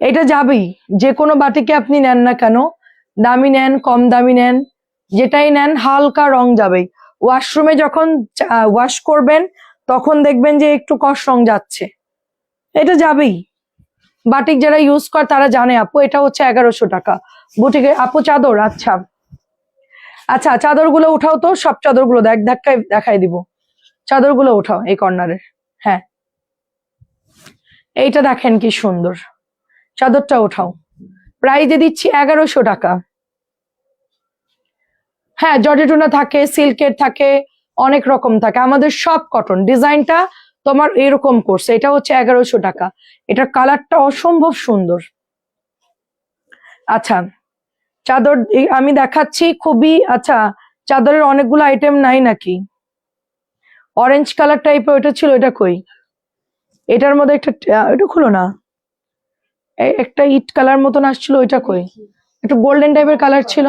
এটা যাবেই। যে কোনো বাটিকে আপনি নেন না কেন, দামি নেন কম দামি নেন, যেটাই নেন হালকা রং যাবেই। ওয়াশরুমে যখন ওয়াশ করবেন তখন দেখবেন যে একটু কষ রং যাচ্ছে, এটা যাবেই। বাটিক যারা ইউজ করে তারা জানে আপু। এটা হচ্ছে 1100 টাকা বুটিকে আপু। চাদর, আচ্ছা আচ্ছা, চাদরগুলো উঠাও তো, সব চাদরগুলো ধাক্কায় দেখাই দিব, চাদরগুলো উঠাও এই কর্নারের। হ্যাঁ এইটা দেখেন কি সুন্দর, চাদরটা ওঠাও, প্রাইজে দিচ্ছি 1100 টাকা। হ্যাঁ, জর্জেটুনা থাকে, সিল্কের থাকে, অনেক রকম থাকে, আমাদের সব কটন। ডিজাইনটা তোমার এরকম করছে, এটা হচ্ছে 1100 টাকা। এটার কালারটা অসম্ভব সুন্দর। আচ্ছা, চাদর আমি দেখাচ্ছি খুবই। আচ্ছা, চাদরের অনেকগুলো আইটেম নাই নাকি? অরেঞ্জ কালার টাইপের ওইটা ছিল, এটা কই? এটার মধ্যে একটা, এটা খুলো না, একটা ইট কালার মতন আসছিল, ওইটা কই? একটু গোল্ডেন টাইপের কালার ছিল,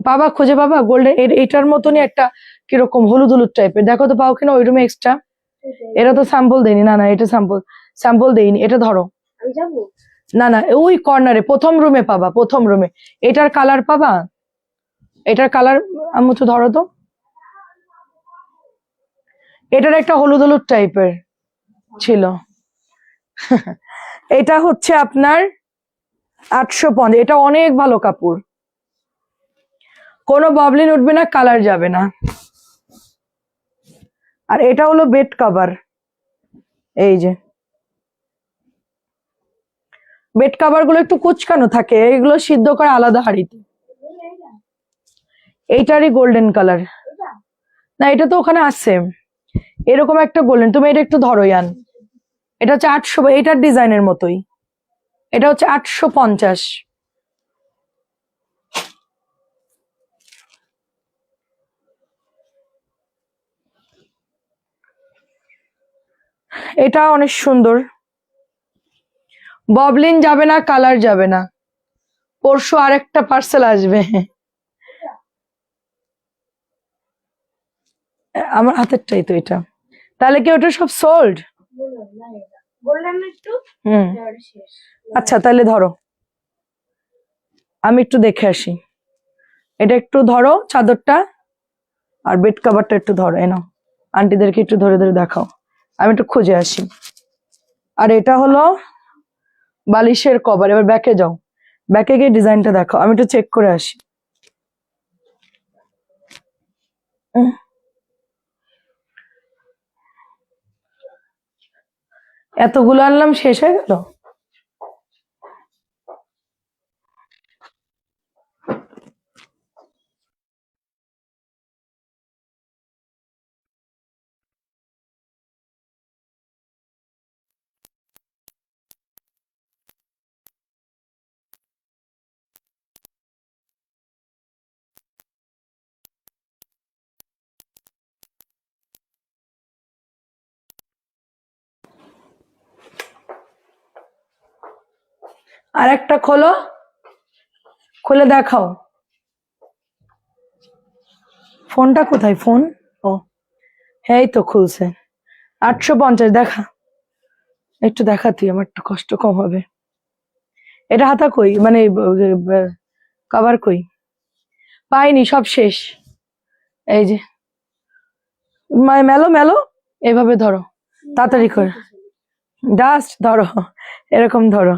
বাবা খুঁজে বাবা। গোল্ডেন, এটার মতনই একটা কিরকম হলুদ হলুদ টাইপের, দেখো তো পাও কিনা ওই রুমে এক্সট্রা। এটা তো স্যাম্পল দেয়নি, না না এটা স্যাম্পল দেয়নি। এটা ধরো, না না ওই কর্নারে প্রথম রুমে পাবা, প্রথম রুমে। এটার কালার পাবা, এটার কালার আমি তো ধরো তো। এটার একটা হলুদ হলুদ টাইপের ছিল। এটা হচ্ছে আপনার 850। এটা অনেক ভালো কাপড়, কোনো ববলিন উঠবে না, কালার যাবে না। আর এটা হলো বেড কভার, এই যে বেড কভার গুলো একটু কুচকানো থাকে, এগুলো সিদ্ধ করে আলাদা হাঁড়িতে। এইটারই গোল্ডেন কালার, না এটা তো ওখানে আছে এরকম একটা গোল্ডেন। তুমি এটা একটু ধরো ইয়ান, এটা হচ্ছে 800, এটার ডিজাইনের মতোই। এটা হচ্ছে 850। এটা অনেক সুন্দর, ববলিন যাবে না, কালার যাবে না। পরশু আরেকটা পার্সেল আসবে, আমার হাতেরটাই তো এটা। তাহলে কি ওটা সব সোল্ড? হুম, আচ্ছা তাহলে ধরো, আমি একটু দেখে আসি। এটা একটু ধরো চাদরটা, আর বেড কভারটা একটু ধরো, এনো আন্টিদেরকে একটু ধরে ধরে দেখাও, আমি একটু খুঁজে আসি। আর এটা হলো বালিশের কভার। এবার ব্যাকে যাও, ব্যাকে গিয়ে ডিজাইনটা দেখো, আমি একটু চেক করে আসি। এতগুলো আনলাম, শেষ হয়ে গেল। আর একটা খোলো, খুলে দেখাও। ফোনটা কোথায়? ফোন, ও হ্যাঁ এই তো খুলছে। 850 দেখা, একটু দেখাতি, আমার একটু কষ্ট কম হবে। এটা হাতা কই, মানে কভার কই? পাইনি, সব শেষ। এই যে মেলো মেলো, এইভাবে ধরো, তাড়াতাড়ি করে। জাস্ট ধরো, এরকম ধরো,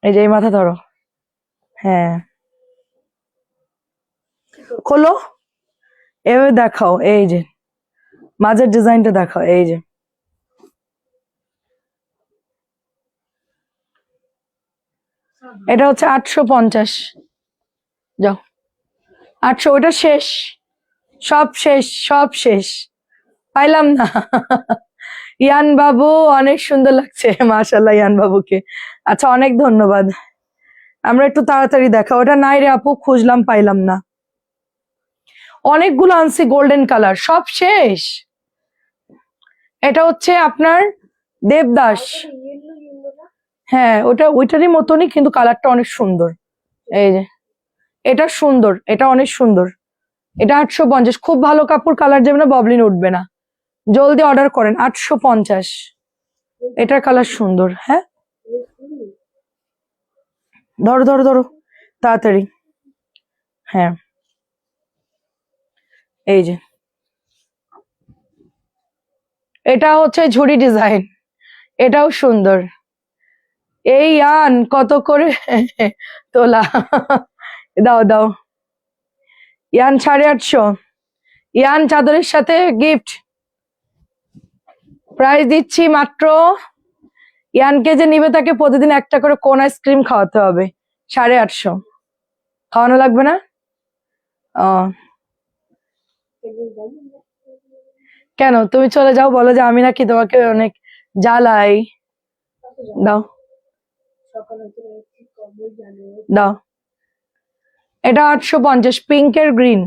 এই যে এই মাথা ধরো। হ্যাঁ, খোলো, এভাবে দেখাও। এই যে মাঝের ডিজাইনটা দেখাও, এই যে এটা হচ্ছে 850। যাও, 800, ওটা শেষ, সব শেষ, সব শেষ, পাইলাম না। ইয়ান বাবু অনেক সুন্দর লাগছে, মাশাল্লাহ ইয়ান বাবুকে। আচ্ছা অনেক ধন্যবাদ। আমরা একটু তাড়াতাড়ি দেখা, ওটা নাই রে আপু, খুঁজলাম পাইলাম না। অনেকগুলো আনছি গোল্ডেন কালার, সব শেষ। এটা হচ্ছে আপনার দেবদাস। হ্যাঁ, ওইটারই মতনই, কিন্তু কালারটা অনেক সুন্দর। এই যে এটা সুন্দর, এটা অনেক সুন্দর। এটা 850, খুব ভালো কাপড়, কালার যাবে না, ববলিন উঠবে না। জলদি অর্ডার করেন, 850। এটার কালার সুন্দর। হ্যাঁ, ধরো ধরো ধরো, তাড়াতাড়ি। হ্যাঁ, এই যে এটা হচ্ছে ঝুড়ি ডিজাইন, এটাও সুন্দর। এই আন কত করে তোলা? দাও দাও, ইয়ান 850। ইয়ান চাদরের সাথে গিফট, প্রাইস দিচ্ছি মাত্র ইয়ানকে যে নিবে তাকে প্রতিদিন একটা করে কোন আইসক্রিম খাওয়াতে হবে। 850 খাওয়ানো লাগবে না? ও কেন তুমি চলে যাও, বলো যে আমি নাকি তোমাকে অনেক জ্বালাই। দাও দাও। এটা 850, পিঙ্কের গ্রিন।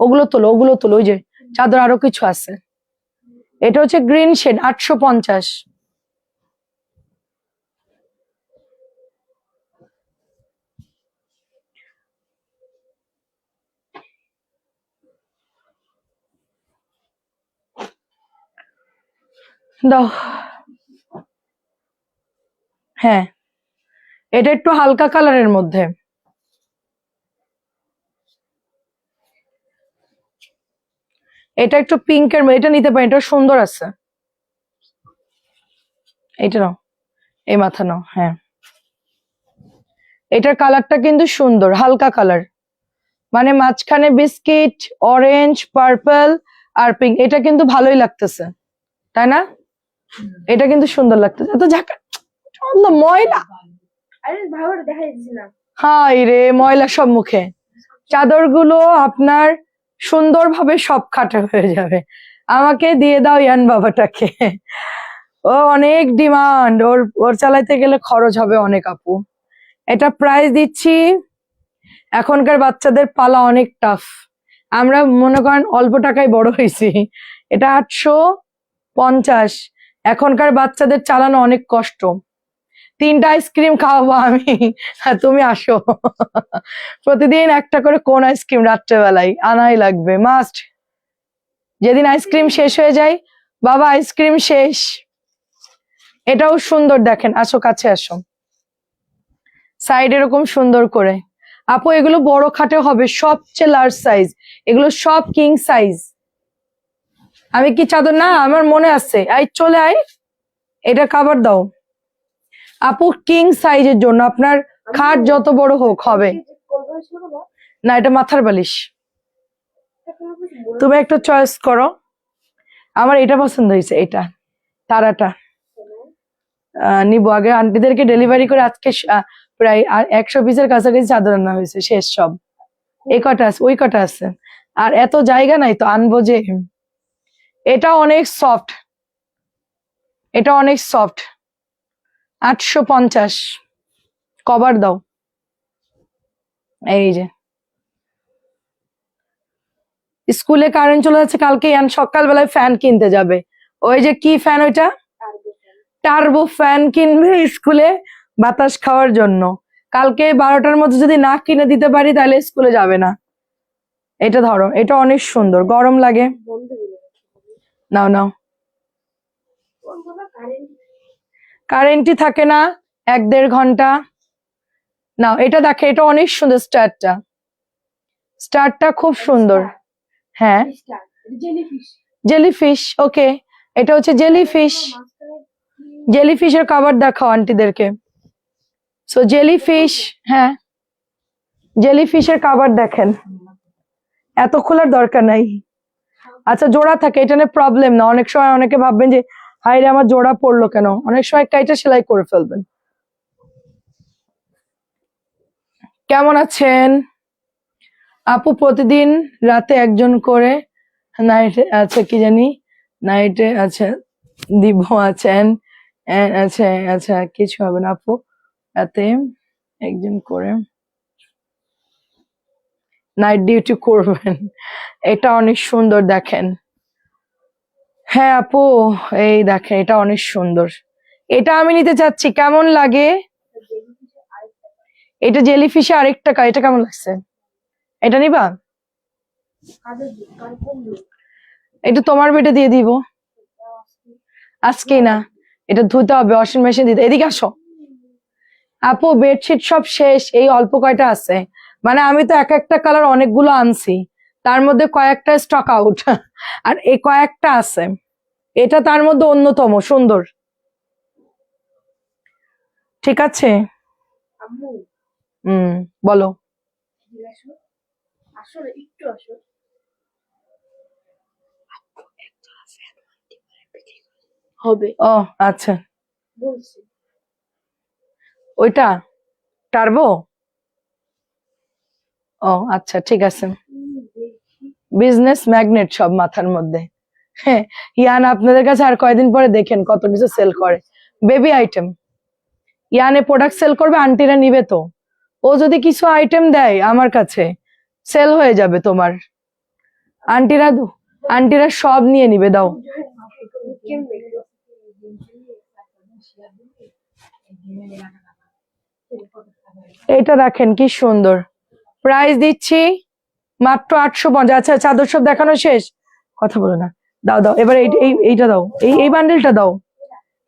ওগুলো তোলো, ওগুলো তোলো, ওই যে চাদর আরো কিছু আছে। এটা হচ্ছে গ্রিন শেড, 850। দাও। হ্যাঁ, এটা একটু হালকা কালারের মধ্যে। এটা একটু পিঙ্কের, এটা নিতে পারি, এটা সুন্দর আছে। এটা নাও, এই মাথা নাও। হ্যাঁ, এটার কালারটা কিন্তু সুন্দর, হালকা কালার, মানে মাঝখানে বিস্কিট, অরেঞ্জ, পার্পল আর পিঙ্ক। এটা কিন্তু ভালোই লাগতেছে, তাই না? এটা কিন্তু সুন্দর লাগতেছে। এত ঝাঁকা ময়লা, হাই রে ময়লা সব মুখে। চাদরগুলো আপনার সুন্দরভাবে সব খাটে হয়ে যাবে। আমাকে দিয়ে দাও ইয়ান বাবাটাকে, ও অনেক ডিমান্ড, ওর ওর চালাইতে গেলে খরচ হবে অনেক আপু। এটা প্রাইস দিচ্ছি, এখনকার বাচ্চাদের পালা অনেক টাফ, আমরা মনে করেন অল্প টাকায় বড় হয়েছি। এটা 850, এখনকার বাচ্চাদের চালানো অনেক কষ্ট। 3টা আইসক্রিম খাওয়াবো আমি, তুমি আসো। প্রতিদিন একটা করে কোন আইসক্রিম রাত্রেবেলায় আনাই লাগবে, মাস্ট। যেদিন আইসক্রিম শেষ হয়ে যায়, বাবা আইসক্রিম শেষ। এটাও সুন্দর, দেখেন, আসো কাছে আসো, সাইড এরকম সুন্দর করে। আপু এগুলো বড় খাটে হবে, সবচেয়ে লার্জ সাইজ, এগুলো সব কিং সাইজ। আমি কি চাদর না, আমার মনে আছে, আই চলে আই, এটা কাভার দাও আপু, কিং সাইজের জন্য। আপনার খাট যত বড় হোক হবে না, এটা মাথার বালিশ। তুমি একটা চয়েস করো, আমার এটা পছন্দ হয়েছে, এটা তারাটা নিবো। আগে আন্টিদেরকে ডেলিভারি করে আজকে প্রায় 100 পিসের কাছাকাছি চাদর আনা হয়েছে, শেষ সব। এই কটা আছে, ওই কটা আছে, আর এত জায়গা নাই তো আনবো যে। এটা অনেক সফট, এটা অনেক সফট, 850। কভার দাও, এই যে। স্কুলে কারেন্ট চলে যাচ্ছে, কালকে ইয়ান সকালবেলায় ফ্যান কিনতে যাবে। ওই যে কি ফ্যান ওইটা, টার্বো ফ্যান কিনবে স্কুলে বাতাস খাওয়ার জন্য। কালকে 12টার মধ্যে যদি না কিনে দিতে পারি তাহলে স্কুলে যাবে না। এটা ধরো, এটা অনেক সুন্দর, গরম লাগে। নাও নাও, কারেন্টই থাকে না 1-1.5 ঘন্টা। নাও, এটা দেখে, এটা অনেক সুন্দর, স্টারটা, স্টারটা খুব সুন্দর। হ্যাঁ, জেলিফিশ, ওকে, এটা হচ্ছে জেলিফিশ। জেলিফিশের খাবার দেখাও আন্টিদেরকে। সো জেলিফিশ, হ্যাঁ, জেলিফিশের খাবার দেখেন, এত খোলার দরকার নাই। আচ্ছা, জোড়া থাকে, এটা নিয়ে প্রবলেম না। অনেক সময় অনেকে ভাববেন যে হাই রে আমার জোড়া পড়লো কেন, অনেক সময় কাইটা সেলাই করে ফেলবেন। কেমন আছেন আপু? প্রতিদিন রাতে একজন করে নাইটে, আচ্ছা কি জানি, নাইটে আচ্ছা দিব আছেন, আচ্ছা আচ্ছা, কিছু হবে না আপু, রাতে একজন করে নাইট ডিউটি করবেন। এটা অনেক সুন্দর, দেখেন। হ্যাঁ আপু, এই দেখেন, এটা অনেক সুন্দর, এটা আমি নিতে চাচ্ছি, কেমন লাগে? এটা জেলিফিশে আরেকটা এটা কেমন লাগছে? এটা নিবা? এটা তোমার বেডে দিয়ে দিব আজকেই না, এটা ধুতে হবে, ওয়াশিং মেশিন দিতে। এদিকে আসো আপু, বেডশিট সব শেষ, এই অল্প কয়টা আছে। মানে আমি তো এক একটা কালার অনেকগুলো আনছি, তার মধ্যে কয়েকটা স্টক আউট, আর এই কয়েকটা আছে। এটা তার মধ্যে অন্যতম সুন্দর। ঠিক আছে, বলো। হবে, ও আচ্ছা, ওইটা টার্বো? ও আচ্ছা, ঠিক আছে। বিজনেস ম্যাগনেট সব মাথার মধ্যে। হ্যাঁ, ইয়ান আপনাদের কাছে আর কয়দিন পরে দেখেন কত কিছু সেল করে। বেবি আইটেম ইয়ানে প্রোডাক্ট সেল করবে, আন্টিরা নিবে তো। ও যদি কিছু আইটেম দেয় আমার কাছে, সেল হয়ে যাবে তোমার। আন্টিরা আন্টিরা সব নিয়ে নিবে, দাও। এটা দেখেন কি সুন্দর, প্রাইস দিচ্ছি মাত্র 850। আচ্ছা, চাদর সব দেখানো শেষ, কথা বলো না। দাও দাও, এবার এইটা দাও, এই বান্ডেলটা দাও।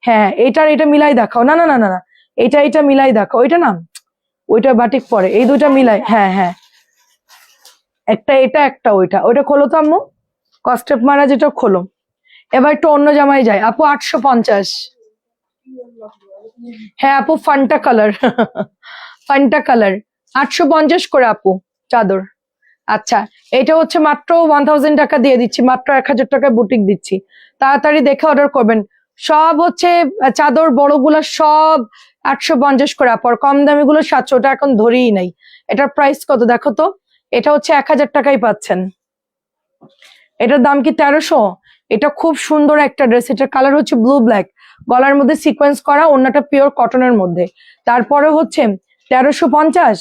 হ্যাঁ, এটা মিলাই দেখাও। না না না না না, এটা মিলাই দেখাও। ওইটা না, ওইটা বাটিক পরে, এই দুইটা মিলাই। হ্যাঁ হ্যাঁ, একটা এটা, একটা ওইটা খোলো তো আম্মু, কস্টেপ মারা যেটা খোলো। এবার একটু অন্য জামাই যায় আপু, 850। হ্যাঁ আপু, ফান্টা কালার ফান্টা কালার 850 করে আপু চাদর। আচ্ছা, এটা হচ্ছে মাত্র 1000 টাকা দিয়ে দিচ্ছি, মাত্র 1000 টাকায় বুটিক দিচ্ছি। তাড়াতাড়ি দেখে অর্ডার করবেন। সব হচ্ছে চাদর বড়গুলা সব 850 করে আপু, আর কম দামি গুলো 700, ওটা এখন ধরেই নাই। এটার প্রাইস কত দেখো তো, এটা হচ্ছে 1000 টাকাই পাচ্ছেন। এটার দাম কি 1300? এটা খুব সুন্দর একটা ড্রেস, এটার কালার হচ্ছে ব্লু ব্ল্যাক, গলার মধ্যে সিকোয়েন্স করা, ওড়নাটা পিওর কটনের মধ্যে। তারপরে হচ্ছে 1350।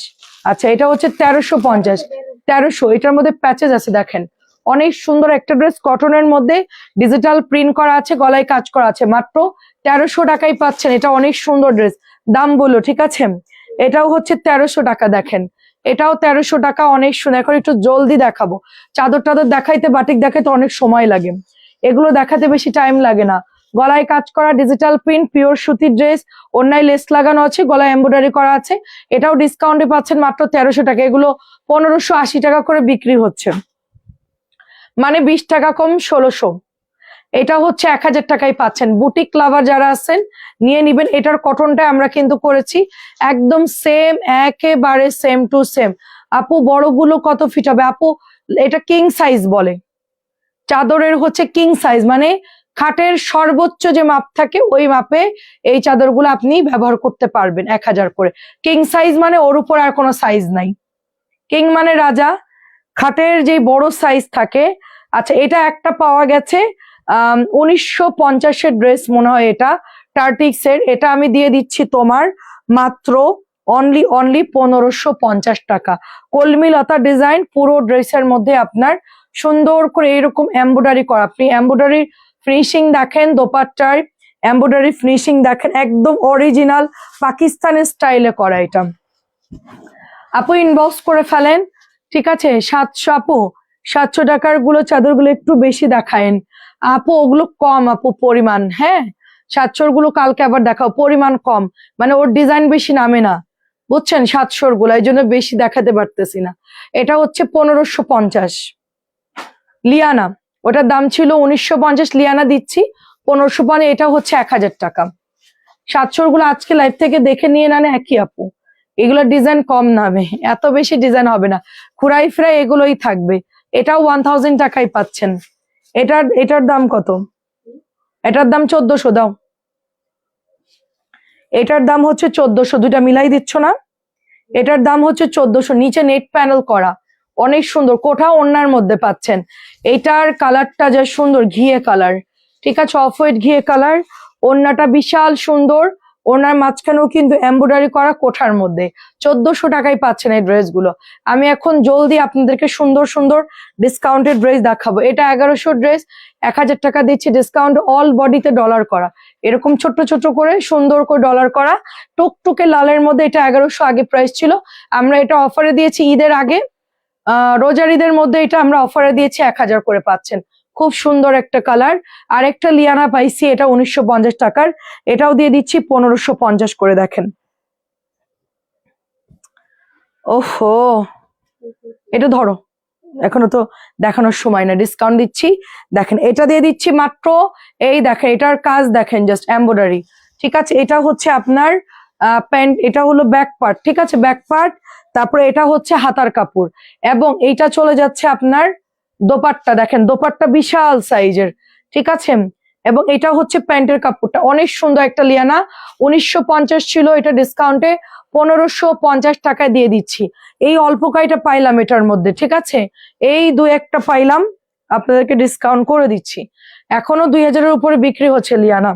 আচ্ছা, এটা হচ্ছে 1350। 1300, এটার মধ্যে প্যাচেস আছে দেখেন, অনেক সুন্দর একটা ড্রেস, কটনের মধ্যে ডিজিটাল প্রিন্ট করা আছে, গলায় কাজ করা আছে, মাত্র 1300 টাকাই পাচ্ছেন। এটা অনেক সুন্দর ড্রেস, দাম বললো ঠিক আছে। এটাও হচ্ছে 1300 টাকা, দেখেন এটাও 1300 টাকা, অনেক সুন্দর। এখন একটু জলদি দেখাবো, চাদর টাদর দেখাইতে, বাটিক দেখাইতে অনেক সময় লাগে, এগুলো দেখাতে বেশি টাইম লাগে না। গলায় কাজ করা ডিজিটাল প্রিন্ট, পিওর সুতির ড্রেস, ওড়নায় লেস লাগানো আছে, গলায় এমব্রয়ডারি করা আছে। এটাও ডিসকাউন্টে পাচ্ছেন মাত্র 1300 টাকা। এগুলো 1580 টাকা করে বিক্রি হচ্ছে, মানে 20 টাকা কম, 1600। এটা হচ্ছে 1000 টাকায় পাচ্ছেন। বুটিক লাভার যারা আছেন নিয়ে নিবেন। এটার কটনটা আমরা কিন্তু করেছি একদম সেম, একেবারে সেম টু সেম। আপু বড়গুলো কত ফিট হবে আপু? এটা কিং সাইজ বলে, চাদরের হচ্ছে কিং সাইজ, মানে খাটের সর্বোচ্চ যে মাপ থাকে ওই মাপে এই চাদরগুলো আপনি ব্যবহার করতে পারবেন। 1000 করে কিং সাইজ, মানে ওর উপর আর কোনো সাইজ নাই। কিং মানে রাজা, খাটের যে বড় সাইজ থাকে। আচ্ছা, এটা একটা পাওয়া গেছে 1950-এর ড্রেস মনে হয়, এটা টার্টিক্স এর। এটা আমি দিয়ে দিচ্ছি তোমার মাত্র অনলি 1550 টাকা। কলমি লতা ডিজাইন পুরো ড্রেসের মধ্যে আপনার সুন্দর করে এরকম এমব্রয়ডারি করা। আপনি এমব্রয়ডারি ফিনিশিং দেখেন, দোপাট্টার এমব্রয়ডারি ফিনিশিং দেখেন, একদম অরিজিনাল পাকিস্তানি স্টাইলে করা। এটা আপু ইনবক্স করে ফেলেন, ঠিক আছে। 700 আপু, 700 টাকার গুলো চাদর গুলো একটু বেশি দেখায়েন আপু, ওগুলো কম আপু পরিমাণ। হ্যাঁ, 700 গুলো কালকে আবার দেখাও, পরিমাণ কম, মানে ওর ডিজাইন বেশি নামে না, বুঝছেন। 700 গুলো এই জন্য বেশি দেখাতে পারতেছি না। এটা হচ্ছে 1550 লিয়ানা, ওটার দাম ছিল 1950, লিয়ানা দিচ্ছি 1550। এটা হচ্ছে 1000 টাকা। 700 গুলো আজকে লাইভ থেকে দেখে নিয়ে না একই আপু, এগুলোর ডিজাইন কম নামে, এত বেশি ডিজাইন হবে না, খুরাই ফ্রাই এগুলোই থাকবে। এটাও 1000 টাকায় পাচ্ছেন। এটার দাম কত? এটার দাম 1400, দাও। এটার দাম হচ্ছে 1400, দুইটা মিলাই দিচ্ছ না? এটার দাম হচ্ছে 1400, নিচে নেট প্যানেল করা, অনেক সুন্দর, কোঠাও ওড়নার মধ্যে পাচ্ছেন। এটার কালারটা যা সুন্দর, ঘিয়ে কালার, ঠিক আছে, অফ হোয়াইট ঘিয়ে কালার। ওড়নাটা বিশাল সুন্দর, ওনার মাঝখানেও কিন্তু এমব্রয়ডারি করা, কোঠার মধ্যে। 1400 টাকায় পাচ্ছেন এই ড্রেসগুলো। আমি এখন জলদি আপনাদেরকে সুন্দর সুন্দর ডিসকাউন্টেড ড্রেস দেখাবো। এটা 1100 ড্রেস, 1000 টাকা দিচ্ছি ডিসকাউন্ট, অল বডিতে ডলার করা, এরকম ছোট্ট ছোট্ট করে সুন্দর করে ডলার করা, টুকটুকে লালের মধ্যে। এটা 1100 আগে প্রাইস ছিল, আমরা এটা অফারে দিয়েছি ঈদের আগে, রোজার ঈদের মধ্যে এটা আমরা অফারে দিয়েছি 1000 করে পাচ্ছেন। খুব সুন্দর একটা কালার। আর একটা লিয়ানা পাইছি, এটা 1950 টাকার, এটাও দিয়ে দিচ্ছি 1550 করে, দেখেন। ওহো, এটা ধরো, এখনো তো দেখানোর সময় না, ডিসকাউন্ট দিচ্ছি। দেখেন এটা দিয়ে দিচ্ছি মাত্র, এই দেখেন এটার কাজ দেখেন, জাস্ট এমব্রয়ডারি, ঠিক আছে। এটা হচ্ছে আপনার প্যান্ট, এটা হলো ব্যাক পার্ট, ঠিক আছে, ব্যাক পার্ট। তারপরে এটা হচ্ছে হাতার কাপড়, এবং এইটা চলে যাচ্ছে আপনার দোপাট্টা। দেখেন দোপাট্টা বিশাল সাইজের, ঠিক আছে, এবং এটা হচ্ছে প্যান্টের কাপড়টা, অনেক সুন্দর একটা লিয়ানা। 1950 ছিল, এটা ডিসকাউন্টে 1550 টাকায় দিয়ে দিচ্ছি। এই অল্প কয়টা পাইলাম এটার মধ্যে, ঠিক আছে, এই দু একটা পাইলাম, আপনাদেরকে ডিসকাউন্ট করে দিচ্ছি। এখনো 2000-এর উপরে বিক্রি হচ্ছে লিয়ানা।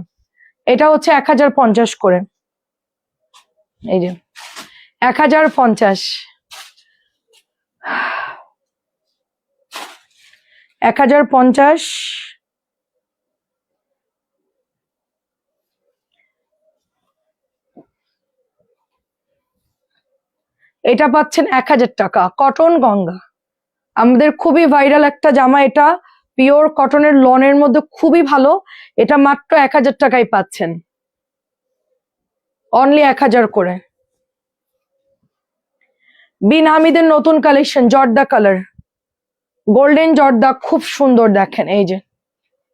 এটা হচ্ছে 1050 করে, এই যে 1050, 1050। এটা পাচ্ছেন 1000 টাকা, কটন গঙ্গা, আমাদের খুবই ভাইরাল একটা জামা, এটা পিওর কটনের লনের মধ্যে খুবই ভালো। এটা মাত্র 1000 টাকায় পাচ্ছেন, অনলি 1000 করে। বিন হামিদের নতুন কালেকশন জর্দা কালার, গোল্ডেন জর্দা, খুব সুন্দর, দেখেন এই যে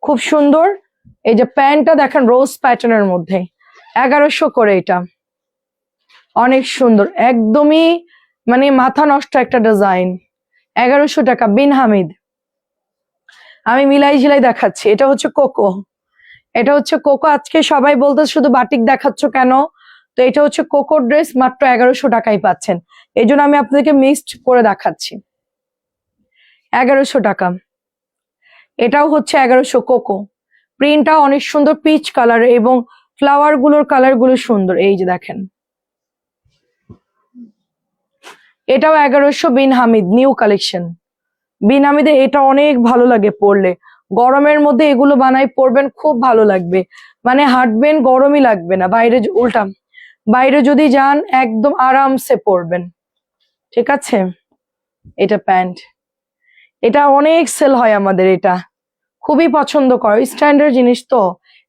খুব সুন্দর। এই যে প্যান্টটা দেখেন রোজ প্যাটার্নের মধ্যে, 1100 করে, এটা অনেক সুন্দর, একদমই মানে মাথা নষ্ট একটা ডিজাইন, 1100 টাকা বিন হামিদ। আমি মিলাই ঝিলাই দেখাচ্ছি, এটা হচ্ছে কোকো, এটা হচ্ছে কোকো। আজকে সবাই বলতে শুধু বাটিক দেখাচ্ছ কেন, তো এটা হচ্ছে কোকো ড্রেস, মাত্র 1100 টাকায় পাচ্ছেন। এই জন্য আমি আপনাদেরকে মিক্সড করে দেখাচ্ছি, 1100 টাকা। এটাও হচ্ছে 1100 কোকো, প্রিন্টটা অনেক সুন্দর, পিচ কালার এবং ফ্লাওয়ার গুলোর কালার গুলো সুন্দর, এই যে দেখেন। এটাও 1100 বিন হামিদ, নিউ কালেকশন বিন হামিদে। এটা অনেক ভালো লাগে পরলে, গরমের মধ্যে এগুলো বানাই পরবেন, খুব ভালো লাগবে, মানে হাঁটবেন গরমই লাগবে না, বাইরে উল্টা বাইরে যদি যান একদম আরামসে পরবেন, ঠিক আছে। এটা প্যান্ট, এটা অনেক সেল হয় আমাদের, এটা খুবই পছন্দ করে, স্ট্যান্ডার্ড জিনিস তো,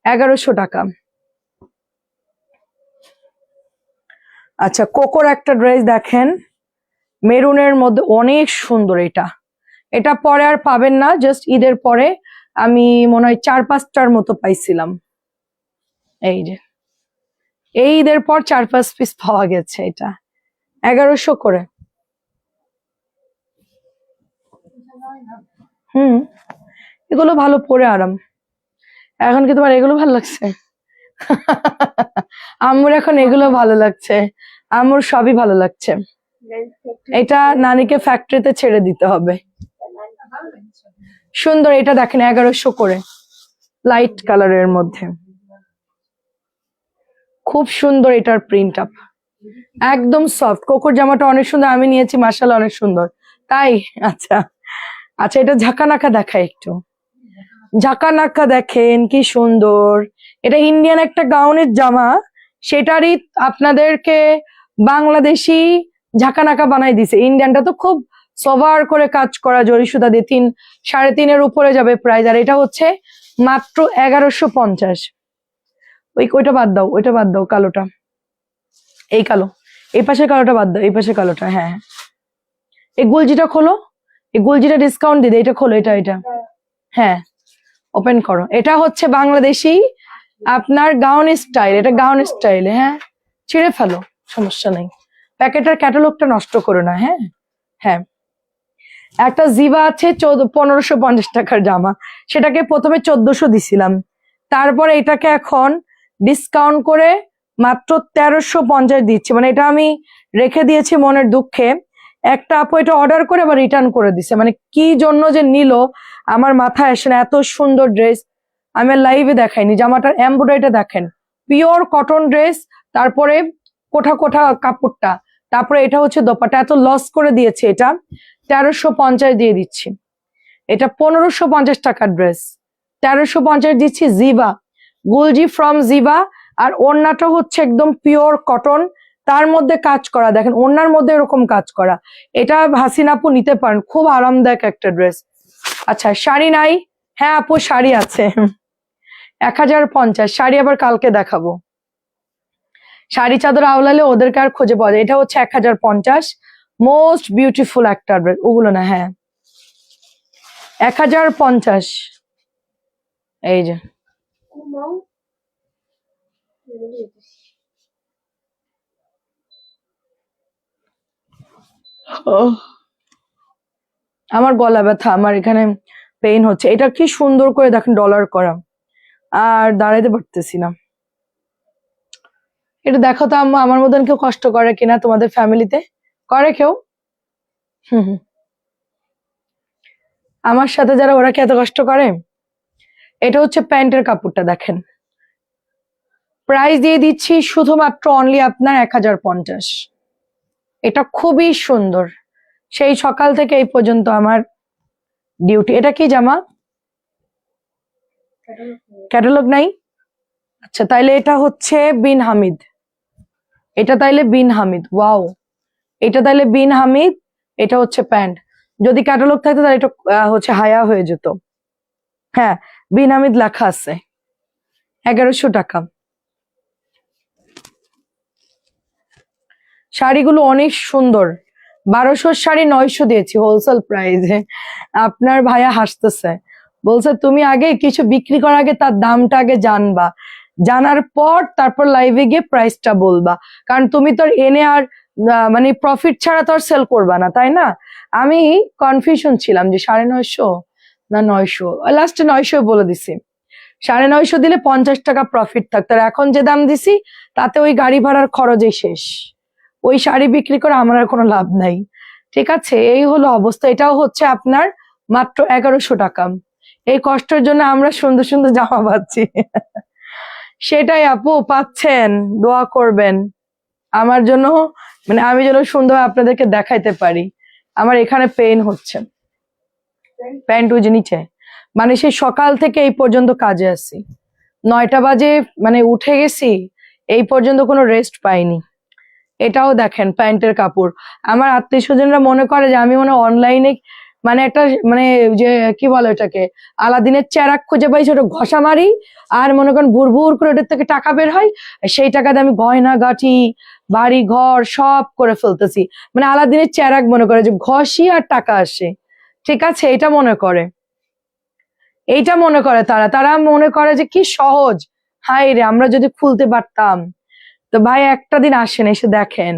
1100 টাকা। আচ্ছা, কোকোর একটা ড্রেস দেখেন, মেরুনের মধ্যে অনেক সুন্দর, এটা এটা পরে আর পাবেন না, জাস্ট ঈদের পরে আমি মনে হয় 4-5টার মতো পাইছিলাম, এই যে এই ঈদের পর 4-5 পিস পাওয়া গেছে, এটা 1100 করে। হুম, এগুলো ভালো পরে আরাম। এখন কি তোমার এগুলো ভালো লাগছে? আম্মুর এখন এগুলো ভালো লাগছে, আম্মুর সবই ভালো লাগছে। এটা নানিকে ফ্যাক্টরিতে ছেড়ে দিতে হবে। সুন্দর, এটা দেখেন 1100 করে, লাইট কালারের মধ্যে, খুব সুন্দর এটার প্রিন্ট আপ, একদম সফট। কোকোর জামাটা অনেক সুন্দর, আমি নিয়েছি, মাশাআল্লাহ অনেক সুন্দর। তাই? আচ্ছা আচ্ছা, এটা ঝাঁকানাকা দেখায় একটু, ঝাঁকানাকা দেখেন কি সুন্দর। এটা ইন্ডিয়ান একটা গাউনের জামা, সেটারই আপনাদেরকে বাংলাদেশি ঝাঁকানাকা বানাই দিছে। ইন্ডিয়ানটা তো খুব সোভার করে কাজ করা, জরি সুতা দিয়ে 3-3.5-এর উপরে যাবে প্রাইস, আর এটা হচ্ছে মাত্র 1150। ওইটা বাদ দাও, ওইটা বাদ দাও, কালোটা, এই কালো, এই পাশের কালোটা বাদ দাও, এই পাশের কালোটা, হ্যাঁ। এই গুলজিটা খোলো, এই গুলজিটা ডিসকাউন্ট দিদে, এটা খোলো, এটা এটা হ্যাঁ, ওপেন করো। এটা হচ্ছে বাংলাদেশি আপনার গাউন স্টাইল, এটা গাউন স্টাইল, হ্যাঁ, ছিঁড়ে ফেলো, সমস্যা নেই, প্যাকেটের ক্যাটালগটা নষ্ট করো না, হ্যাঁ হ্যাঁ। একটা জিবা আছে 1550 টাকার জামা, সেটাকে প্রথমে 1400 দিছিলাম, তারপরে এটাকে এখন ডিসকাউন্ট করে মাত্র 1350 দিচ্ছি, মানে এটা আমি রেখে দিয়েছি মনের দুঃখে। একটা আপু এটা অর্ডার করে আবার রিটার্ন করে দিছে, মানে কি জন্য যে নিল আমার মাথায় আসে না, এত সুন্দর ড্রেস আমি লাইভে দেখাইনি। জামাটার এমব্রয়ডারিটা দেখেন, পিওর কটন ড্রেস, তারপরে কোঠা কোঠা কাপড়টা, তারপরে এটা হচ্ছে দোপাটা, এত লস করে দিয়েছে, এটা 1350 দিয়ে দিচ্ছি। এটা 1550 টাকার ড্রেস, 1350 দিচ্ছি। জিবা, গুলজি ফ্রম জিবা, আর ওড়নাটা হচ্ছে একদম পিওর কটন, তার মধ্যে কাজ করা, দেখেন ওড়নার মধ্যে এরকম কাজ করা, এটা হাসিনা আপু নিতে পারেন, খুব আরামদায়ক একটা ড্রেস। আচ্ছা, শাড়ি নাই? হ্যাঁ আপু, শাড়ি আছে, 1050 শাড়ি, আবার কালকে দেখাবো। শাড়ি চাদর আওলালে ওদেরকে আর খুঁজে পাওয়া যায়, এটা হচ্ছে 1050, মোস্ট বিউটিফুল একটা ড্রেস, ওগুলো না, হ্যাঁ 1050, এই যে আমার গলা ব্যথা, আমার এখানে পেইন হচ্ছে। এটা কি সুন্দর করে দেখেন ডলার করা, আর দাঁড়াইতে পারতেছি না। এটা দেখো তো আম্মু, আমার মতন কেউ কষ্ট করে কিনা তোমাদের ফ্যামিলিতে? করে কেউ? হুম হুম। আমার সাথে যারা, ওরা কি এত কষ্ট করে? এটা হচ্ছে প্যান্টের কাপড়টা, দেখেন। প্রাইস দিয়ে দিচ্ছি শুধুমাত্র অনলি আপনার 1050। এটা খুবই সুন্দর। সেই সকাল থেকে এই পর্যন্ত আমার ডিউটি। এটা কি জামা? ক্যাটালগ নাই? আচ্ছা, তাইলে এটা হচ্ছে বিন হামিদ। এটা তাইলে বিন হামিদ, ওয়াও। এটা তাইলে বিন হামিদ। এটা হচ্ছে প্যান্ট। যদি ক্যাটালগ থাকতো তাহলে এটা হচ্ছে হায়া হয়ে যেত। হ্যাঁ, বিন হামিদ লেখা আছে। 1100 টাকা। শাড়িগুলো অনেক সুন্দর। 1200 শাড়ি 900 দিয়েছি হোলসেল প্রাইসে। আপনার ভাইয়া হাসতেছে, বলছে তুমি আগে কিছু বিক্রি করার আগে তার দামটা আগে জানবা, জানার পর তারপর লাইভে গিয়ে প্রাইসটা বলবা। কারণ তুমি তো এনে আর মানে প্রফিট ছাড়া তো আর সেল করবা না, তাই না? আমি কনফিউশন ছিলাম যে 950 না 900, লাস্টে 900 বলে দিছি। 950 দিলে 50 টাকা প্রফিট থাকতো, আর এখন যে দাম দিছি তাতে ওই গাড়ি ভাড়ার খরচই শেষ। ওই শাড়ি বিক্রি করে আমার আর কোনো লাভ নাই। ঠিক আছে, এই হলো অবস্থা। এটাও হচ্ছে আপনার মাত্র 1100 টাকা। এই কষ্টের জন্য আমরা সুন্দর সুন্দর জামা পাচ্ছি। সেটাই আপু, পাচ্ছেন, দোয়া করবেন আমার জন্য, মানে আমি যেন সুন্দর আপনাদেরকে দেখাইতে পারি। আমার এখানে পেইন হচ্ছে, প্যান্ট ওই যে নিচে, মানে সেই সকাল থেকে এই পর্যন্ত কাজে আছি। 9টা বাজে মানে উঠে গেছি, এই পর্যন্ত কোনো রেস্ট পাইনি। এটাও দেখেন প্যান্টের কাপড়। আমার আত্মীয় স্বজনরা মনে করে যে আমি মনে অনলাইনে মানে একটা মানে যে কি বলে ওটাকে, আলাদিনের চেরাক খুঁজে পাই, ছোট ঘষা মারি, আর মনে করেন ভুর ভুর করে ওটার থেকে টাকা বের হয়, সেই টাকা দিয়ে আমি গয়না গাটি, বাড়ি ঘর সব করে ফেলতেছি। মানে আলাদিনের চেরাক মনে করে যে ঘষি আর টাকা আসে। ঠিক আছে, এটা মনে করে, এইটা মনে করে তারা তারা মনে করে যে কি সহজ। হাই রে, আমরা যদি খুলতে পারতাম। তো ভাই একটা দিন আসেন, এসে দেখেন।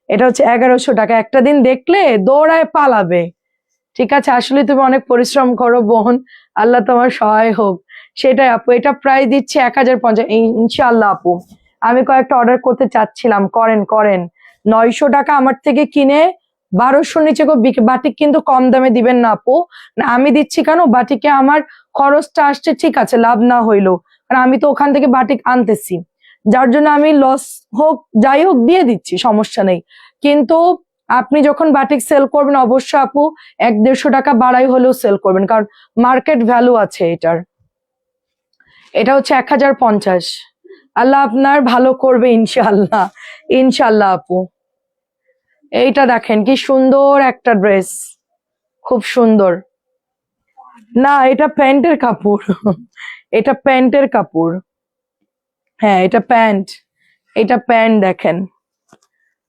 এটা হচ্ছে 1100 টাকা। একটা দিন দেখলে দৌড়ায় পালাবে। ঠিক আছে, আসলে তুমি অনেক পরিশ্রম করো বোন, আল্লাহ তোমার সহায় হোক। সেটাই আপু, এটা প্রায় দিচ্ছে 1050। ইনশাআল্লাহ আপু, আমি কয়েকটা অর্ডার করতে চাচ্ছিলাম, করেন করেন। 900 টাকা আমার থেকে কিনে 1200 নিচে বাটিক কিন্তু কম দামে দিবেন না আপু। না, আমি দিচ্ছি কেন, বাটিকে আমার খরচটা আসছে, ঠিক আছে, লাভ না হইলো, কারণ আমি তো ওখান থেকে বাটিক আনতেছি, যার জন্য আমি লস হোক যাই হোক দিয়ে দিচ্ছি, সমস্যা নেই। কিন্তু আপনি যখন বাটিক সেল করবেন অবশ্যই আপু 100-150 টাকা বাড়াই হলেও সেল করবেন, কারণ মার্কেট ভ্যালু আছে এটার। এটা হচ্ছে 1050। আল্লাহ আপনার ভালো করবে ইনশাআল্লাহ, ইনশাআল্লাহ আপু। এইটা দেখেন কি সুন্দর একটা ড্রেস, খুব সুন্দর। না, এটা প্যান্টের কাপড়। এটা প্যান্টের কাপড়। হ্যাঁ, এটা প্যান্ট। এটা প্যান্ট দেখেন।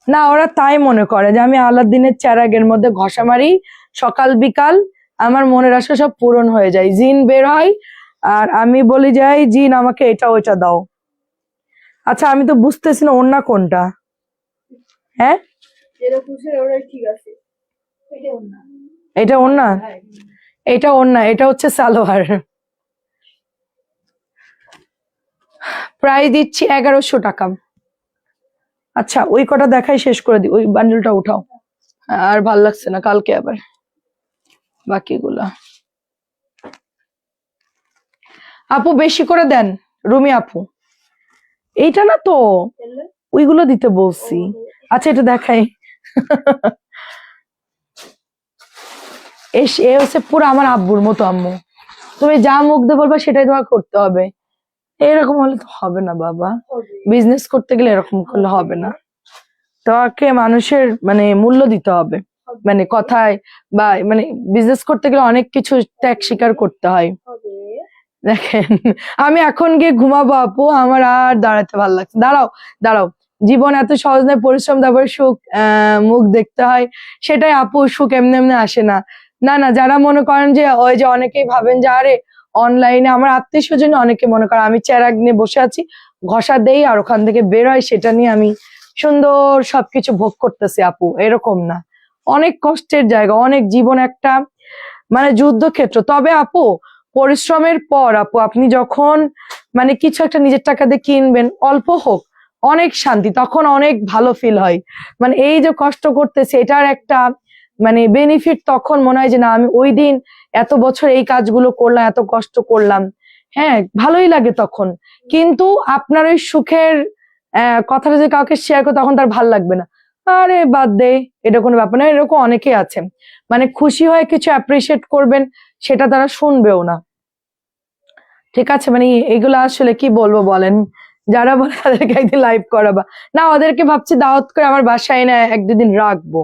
না, ওরা তাই মনে করে যে আমি আলাদিনের চেরাগের মধ্যে ঘষা মারি সকাল বিকাল, আমার মনের আশা সব পূরণ হয়ে যায়, জিন বের হয়, আর আমি বলি যাই জিন আমাকে এটা ওইটা দাও। আচ্ছা, আমি তো বুঝতেছি না ওড়না কোনটা। হ্যাঁ, এটা ওড়না, এটা ওড়না, এটা হচ্ছে সালোয়ার। প্রায় দিচ্ছি 1100 টাকা। আচ্ছা, ওই কটা দেখাই শেষ করে দিই, ওই বান্ডেলটা উঠাও। আর ভাল লাগছে না, কালকে আবার বাকিগুলা। আপু বেশি করে দেন, রুমি আপু। এইটা না তো, ওইগুলো দিতে বলছি। আচ্ছা, এটা দেখাই। এ হচ্ছে পুরো আমার আব্বুর মতো আম্মু। তুমি যা মুখ দিয়ে বলবা সেটাই তোমার করতে হবে। এরকম হলে তো হবে না বাবা, বিজনেস করতে গেলে এরকম করলে হবে না। তোমাকে মানুষের মানে মূল্য দিতে হবে, মানে কথায় বা মানে বিজনেস করতে গেলে অনেক কিছু ত্যাগ স্বীকার করতে হয়। দেখেন, আমি এখন গিয়ে ঘুমাবো আপু, আমার আর দাঁড়াতে ভালো লাগছে। দাঁড়াও দাঁড়াও, জীবন এত সহজ নয়, পরিশ্রম তারপর সুখ মুখ দেখতে হয়। সেটাই আপু, সুখ এমনি এমনি আসে না। না না, যারা মনে করেন যে ওই যে অনেকেই ভাবেন যে আরে অনলাইনে, আমার আত্মীয় স্বজন অনেকে মনে করে আমি চেরাগ নিয়ে বসে আছি, ঘষা দেই আর ওখান থেকে বের হয়, সেটা নিয়ে আমি সুন্দর সবকিছু ভোগ করতেছি। আপু এরকম না, অনেক কষ্টের জায়গা, অনেক জীবন একটা মানে যুদ্ধক্ষেত্র। তবে আপু পরিশ্রমের পর আপু আপনি যখন মানে কিছু একটা নিজের টাকা দিয়ে কিনবেন, অল্প হোক, অনেক শান্তি, তখন অনেক ভালো ফিল হয়। মানে এই যে কষ্ট করতেছে এটার একটা মানে বেনিফিট তখন মনে হয় যে না আমি ওই দিন এত বছর এই কাজগুলো করলাম, এত কষ্ট করলাম, হ্যাঁ ভালোই লাগে তখন। কিন্তু আপনার ওই সুখের কথাটা যদি কাউকে শেয়ার করে তখন তার ভাল লাগবে না, আরে বাদ দে, এটা কোনো ব্যাপার না। এরকম অনেকেই আছে, মানে খুশি হয়ে কিছু অ্যাপ্রিসিয়েট করবেন সেটা তারা শুনবেও না। ঠিক আছে, মানে এগুলো আসলে কি বলবো বলেন, যারা বলে তাদেরকে একদিন লাইভ করাবা না, ওদেরকে ভাবছি দাওয়াত করে আমার বাসায় না এক দুদিন রাখবো,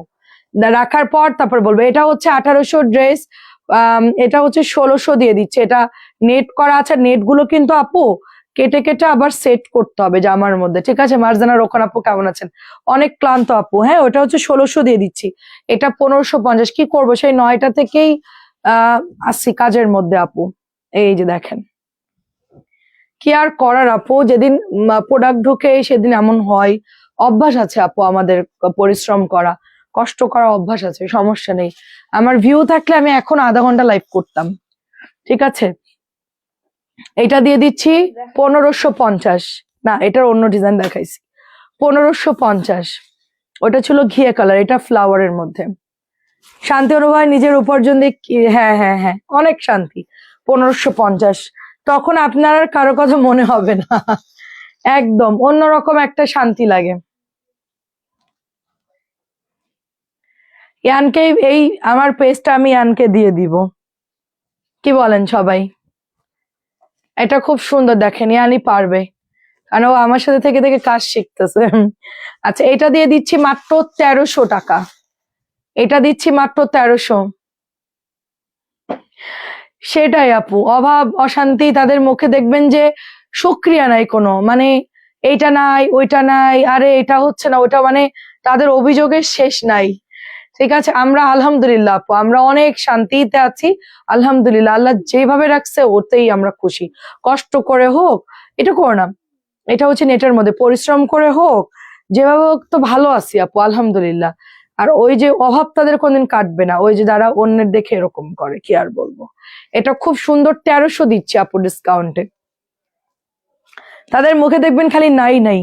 রাখার পর তারপর বলবো। এটা হচ্ছে 1800 ড্রেস, এটা হচ্ছে 1600 দিয়ে দিচ্ছে। এটা নেট করা আছে, নেট গুলো কিন্তু আপু কেটে কেটে আবার সেট করতে হবে জামার মধ্যে। ঠিক আছে, মার্জানা রোকন আপু কেমন আছেন? অনেক ক্লান্ত আপু। হ্যাঁ, ওটা হচ্ছে 1600 দিয়ে দিচ্ছি, এটা 1550। কি করবো, সেই 9টা থেকেই আসছি কাজের মধ্যে আপু। এই যে দেখেন, কি আর করার আপু, যেদিন প্রোডাক্ট ঢুকে সেদিন এমন হয়। অভ্যাস আছে আপু আমাদের পরিশ্রম করা, কষ্ট করা অভ্যাস আছে, সমস্যা নেই। আমার ভিউ থাকলে আমি এখন আধা ঘন্টা লাইভ করতাম। ঠিক আছে, এটা দিয়ে দিচ্ছি 1550। না, এটার অন্য ডিজাইন দেখাইছি, 1550। ওটা ছিল ঘিয়ে কালার, এটা ফ্লাওয়ারের মধ্যে। শান্তি অনুভব নিজের উপার্জন দিয়ে হ্যাঁ হ্যাঁ হ্যাঁ, অনেক শান্তি। 1550, তখন আপনার আর কারো কথা মনে হবে না, একদম অন্যরকম একটা শান্তি লাগে। ইয়ানকে এই আমার পেজটা আমি ইয়ানকে দিয়ে দিব, কি বলেন সবাই? এটা খুব সুন্দর, দেখেন ইয়ানি পারবে, কারণ ও আমার সাথে থেকে থেকে কাজ শিখতেছে। আচ্ছা, এটা দিয়ে দিচ্ছি মাত্র 1300 টাকা, এটা দিচ্ছি মাত্র 1300। সেটাই আপু, অভাব অশান্তি তাদের মুখে দেখবেন যে সুক্রিয়া নাই কোনো, মানে এইটা নাই ওইটা নাই, আরে এটা হচ্ছে না ওটা, মানে তাদের অভিযোগের শেষ নাই। ঠিক আছে, আমরা আলহামদুলিল্লাহ আপু, আমরা অনেক শান্তিতে আছি আলহামদুলিল্লাহ। আল্লাহ যেভাবে রাখছে ওতেই আমরা খুশি। কষ্ট করে হোক, এটা করো না, এটা হচ্ছে নেটের মধ্যে পরিশ্রম করে হোক, যেভাবে হোক তো ভালো আছি আপু আলহামদুলিল্লাহ। আর ওই যে অভাব তাদের কোনদিন কাটবে না, ওই যে যারা অন্যের দেখে এরকম করে, কি আর বলবো। এটা খুব সুন্দর 1300 দিচ্ছি আপু ডিসকাউন্টে। তাদের মুখে দেখবেন খালি নাই নাই,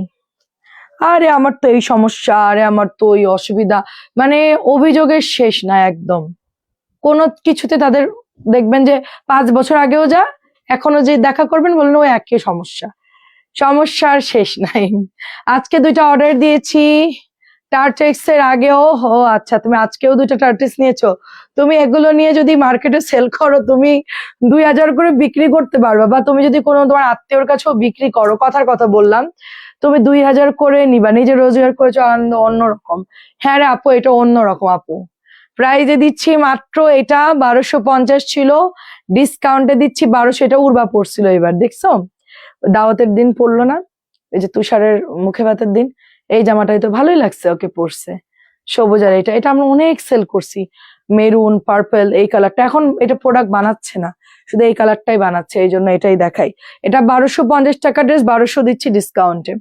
আরে আমার তো এই সমস্যা, আরে আমার তো ওই অসুবিধা, মানে অভিযোগের শেষ না একদম। কোনো কিছুতে তাদের দেখবেন যে 5 বছর আগেও যা, এখনো যে দেখা করবেন বললেন ওই একই সমস্যা, সমস্যার শেষ নাই। আজকে 2টা অর্ডার দিয়েছি টার্টেক্স এর আগেও। ও আচ্ছা, তুমি আজকেও 2টা টার্টেক্স নিয়েছো। তুমি এগুলো নিয়ে যদি মার্কেটে সেল করো, তুমি 2000 করে বিক্রি করতে পারবে, বা তুমি যদি কোনো তোমার আত্মীয়র কাছেও বিক্রি করো, কথার কথা বললাম, তুমি 2000 করে নিবা, নিজে রোজগার করেছো, আনন্দ অন্যরকম। হ্যাঁ রে আপু, এটা অন্যরকম আপু। প্রাইজে দিচ্ছি মাত্র, এটা 1250 ছিল, ডিসকাউন্টে দিচ্ছি 1200। এটা উর্বা পড়ছিল এবার, দেখছো দাওয়াতের দিন পড়লো না, এই যে তুষারের মুখে ভাতের দিন, এই জামাটাই তো ভালোই লাগছে ওকে পরছে, সবুজ। আর এটা এটা আমরা অনেক সেল করছি, মেরুন পার্পল এই কালারটা। এখন এটা প্রোডাক্ট বানাচ্ছে না, শুধু এই কালারটাই বানাচ্ছে, এই জন্য এটাই দেখাই। এটা 1250 টাকা ড্রেস, 1200 দিচ্ছি ডিসকাউন্টে।